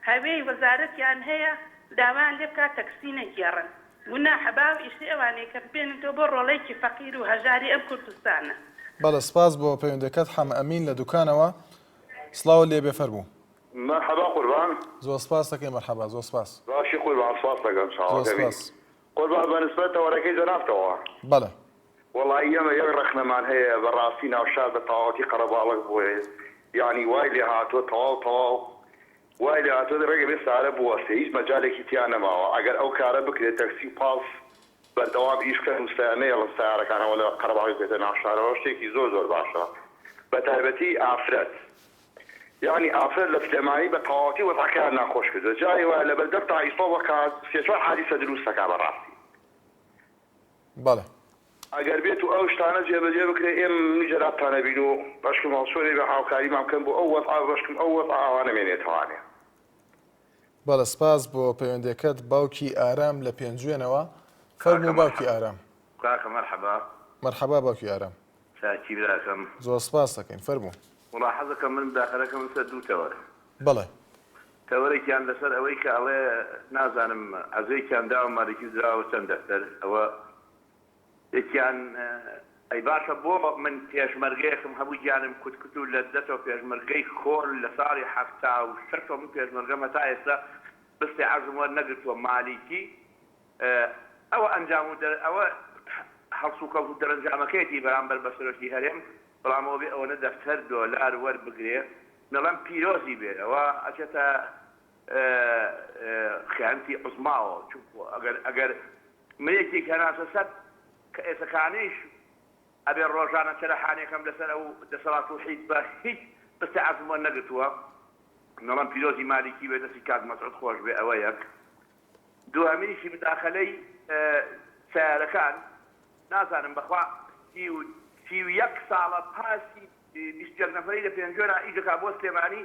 هەوێی وەزارەتیان هەیە داوایان لێ بکات تەکسی نەگێڕن گوناحە باوی ئیشەی ئەوانەی کە ببێنێتەوە بۆ ڕۆڵەیەکی فەقیر و هەژاری ئەم کوردستانە. بەڵێ سپاس بۆ پەیوەندەکەت حەم ئەمین لە دوکانەوە سڵاو لێبێ فەرموو. مرحبا قربان. زۆر سپاس دەکەی مەرحەبا زۆر سپاس. باشی قربان سپاس دەکەم زۆر سپاس. قربان بەنسبەت تەوەرەکەی جەنابتەوە. بەڵێ. وڵی ئێمە یەک ڕەخنەمان هەیە بەڕاستی ناوشار بە تەواوەتی قەرەباڵغ بووە یعنی وای لێ هاتووە تەواو وای لێ هاتووە ڕێگە بێ سارە بوەستێ هیچ مەجالێکی تیان نەماوە ئەگەر ئەو کارە بکرێت تەکسی پاس بەردەوام ئیشکەن وستایانەیە لە سیارەکانەوە لە قەرەباڵغی بێتە ناوشارەوە شتێکی زۆر باشە بە تایبەتی ئافرەت یعنی ئافرەت لە سلێمانی بە تەواوەتی وەزعەکەیان ناخۆش کردووە جای وایە لە بەردەم تا ئیسۆ کات سێ-چوار حادیسە دروستەکە بەڕاستی. بەڵێ. ئەگەر بێت و ئەو شتانە جێبەجێ بکرێ ئێمە نیجەراتانە بین و بەشکم هەڵسۆری بە هاوکاریمان بکەن بۆ ئەو وەزع بەشکم ئەو وەزع ئاوانە مێنێتەوانێ. بەڵێ سپاس بۆ پەیوەندەکەت باوکی ئارام لە پێنجوێنەوە فەرموو باوکی ئارام. کاکە مەرحەبا. مەرحەبا باوکی ئارام. چاکی براکەم. زۆر سپاس دەکەین فەرموو. وڵا حەزەکەم من داخەرەکەم لەسەر دوو تەوەر. بەڵێ. تەوەرێکیان لەسەر ئەوەی کە ئەڵێ نازانم عەزەیەکیان داوە مالێکی دراوە چەند دەفتەر ئەوە یەکیان ئەی باشە بۆ من پێشمەرگەیەکم هەموو گیانم کوتکوت و لە دەتەوە پێشمەرگەی خۆر لە ساڵی هەفتا و شەشەوە من پێشمەرگەم هەتا ئێستا بستی عەزم وەر نەگرتووە مالیکی ئەوە ئەنجام و ئەوە هەڵس و کەوت و دەرەنجامەکەیەتی بەرامبەر بە سەرۆکی هەرێم بەڵامەوە بێ ئەوەنە دەفتەر دۆلار وەربگرێ نەڵەم پیرۆزی بێ ئەوە ئەچێتە خیانەتی عوزماوە ئەگەر مرێکی هەناسە سەر کە ئێسەکانیش ئەبێ ڕۆژانە چەرەحانێکم لەسەر ئەو دەسەڵات و حیت بە هیچ بەستی عەزم وەر نەگرتووە نەڵەم پیرۆزی مالیکی بێ دەستی کاک مەسعود خۆش بێ ئەوە یەک دوهەمینیشی مداخەلەی سیارەکان نازانم بەخوا سی و یەک ساڵە پاسی 21 نەفەری لە پێنجۆرە ئیجەکا بۆ سلێمانی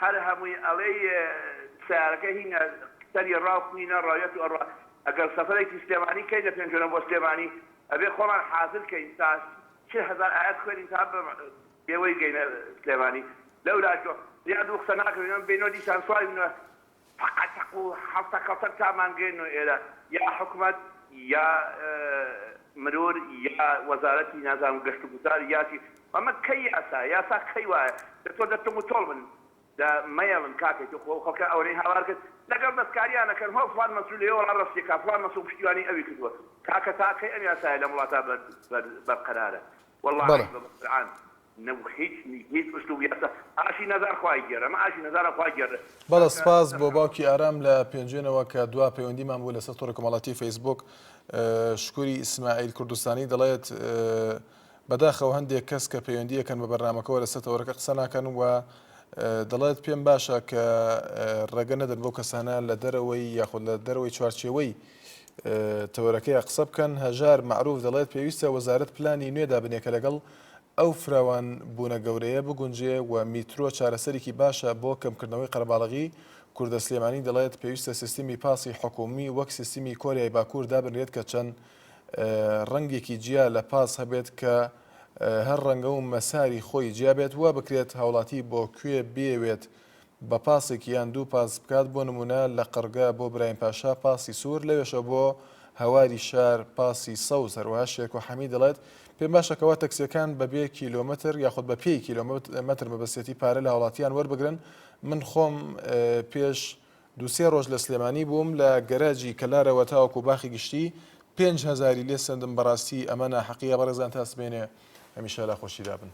هەر هەمووی ئەڵەی سیارەکە هینە سەری ڕاوخینە ڕایەت و ئەڕوا ئەگەر سەفەرێکی سلێمانی کەی لە پێنجۆرە بۆ سلێمانی ئەبێ خۆمان حاضر کەین تا 40,000 ئاەت خوێنین تا بێوەی گەینە سلێمانی لەولاشۆ یا دوو قسە ناکەوێنم بینەوە دیسان سواری بنەوە فقط و هەفتە کەوتەر تامان گەینەوە ئێرە یا حکومەت یا مرور یا وەزارەتی نازانم گەشت و گوزار یاتی ئەمە کەی یاسا کەی وایە تۆ دەتم و تۆڵ من مەیەڵن کاکێک خەڵکە ئەوەی هاوار کرد لەگەڵ دەستکاریانەکەن هۆ فلان مەسئولێەوە وەڵا ڕستێکا فلان مەسئول پشتیوانی ئەوی کردووە کاکە تاکەی ئەم یاسایە لە وڵاتە بەرقەرارە وەڵڵاهی بەقورئان هیچ ئوسلوب یاسا ئاشی نەزار خوای گێڕە ئەمە ئاشی نەزارە خوای گێڕە. بەڵێ سپاس بۆ باوکی ئارام لە پێنجێنەوە کە دوا پەیوەندیمان بوو لەسەر تۆڕی کۆمەڵاتی فەیسبوک شکوری ئیسماعیل کوردستانی دەڵێت بەداخەوە هەندێک کەس کە پەیوەندیەکەن بە بەرنامەکەەوە لەسەر تەوەرەکە قسە ناکەن و دەڵێت پێم باشە کە ڕێگە نەدەن بۆ کەسانە لە دەرەوەی یاخود لە دەرەوەی چوارچێوەی تەوەرەکەی قسە بکەن. هەژار معروف دەڵێت پێویستە وەزارەت پلانی نوێ دابنێکە لەگەڵ ئەو فراوان بوونە گەورەیە بگونجێ و میترۆ چارەسەرێکی باشە بۆ کەمکردنەوەی قەرەباڵغی کوردە سلێمانی دەڵێت پێویستە سیستمی پاسی حکومی وەک سیستمی کۆریای باکوور دابنرێت کە چەند ڕەنگێکی جیا لە پاس هەبێت کە هەر ڕەنگە و مەساری خۆی جیابێت وە بکرێت هاوڵاتی بۆ کوێ بێوێت بە پاسێکی یان دوو پاس بکات بۆ نمونە لە قەرگا بۆ برایم پاشا پاسی سوور لەوێشە بۆ هەواری شار پاسی سەوز هەروەها شێک و حەمی دەڵێت پێم باشەکەەوە تەکسیەکان بە 2 کیلۆمتر یاخود بە 5 کیلۆمتر مەبەستێتی پارە لە هاوڵاتیان وەربگرن. من خۆم پێش 2-3 ڕۆژ لە سلێمانی بووم لە گەراجی کەلارەوە تاوەکو باخی گشتی 5,000 لێ سندم بەڕاستی ئەمە ناحەقیە بەڕێزان تا سبێنێ هەمیشە لە خۆشیدا بن.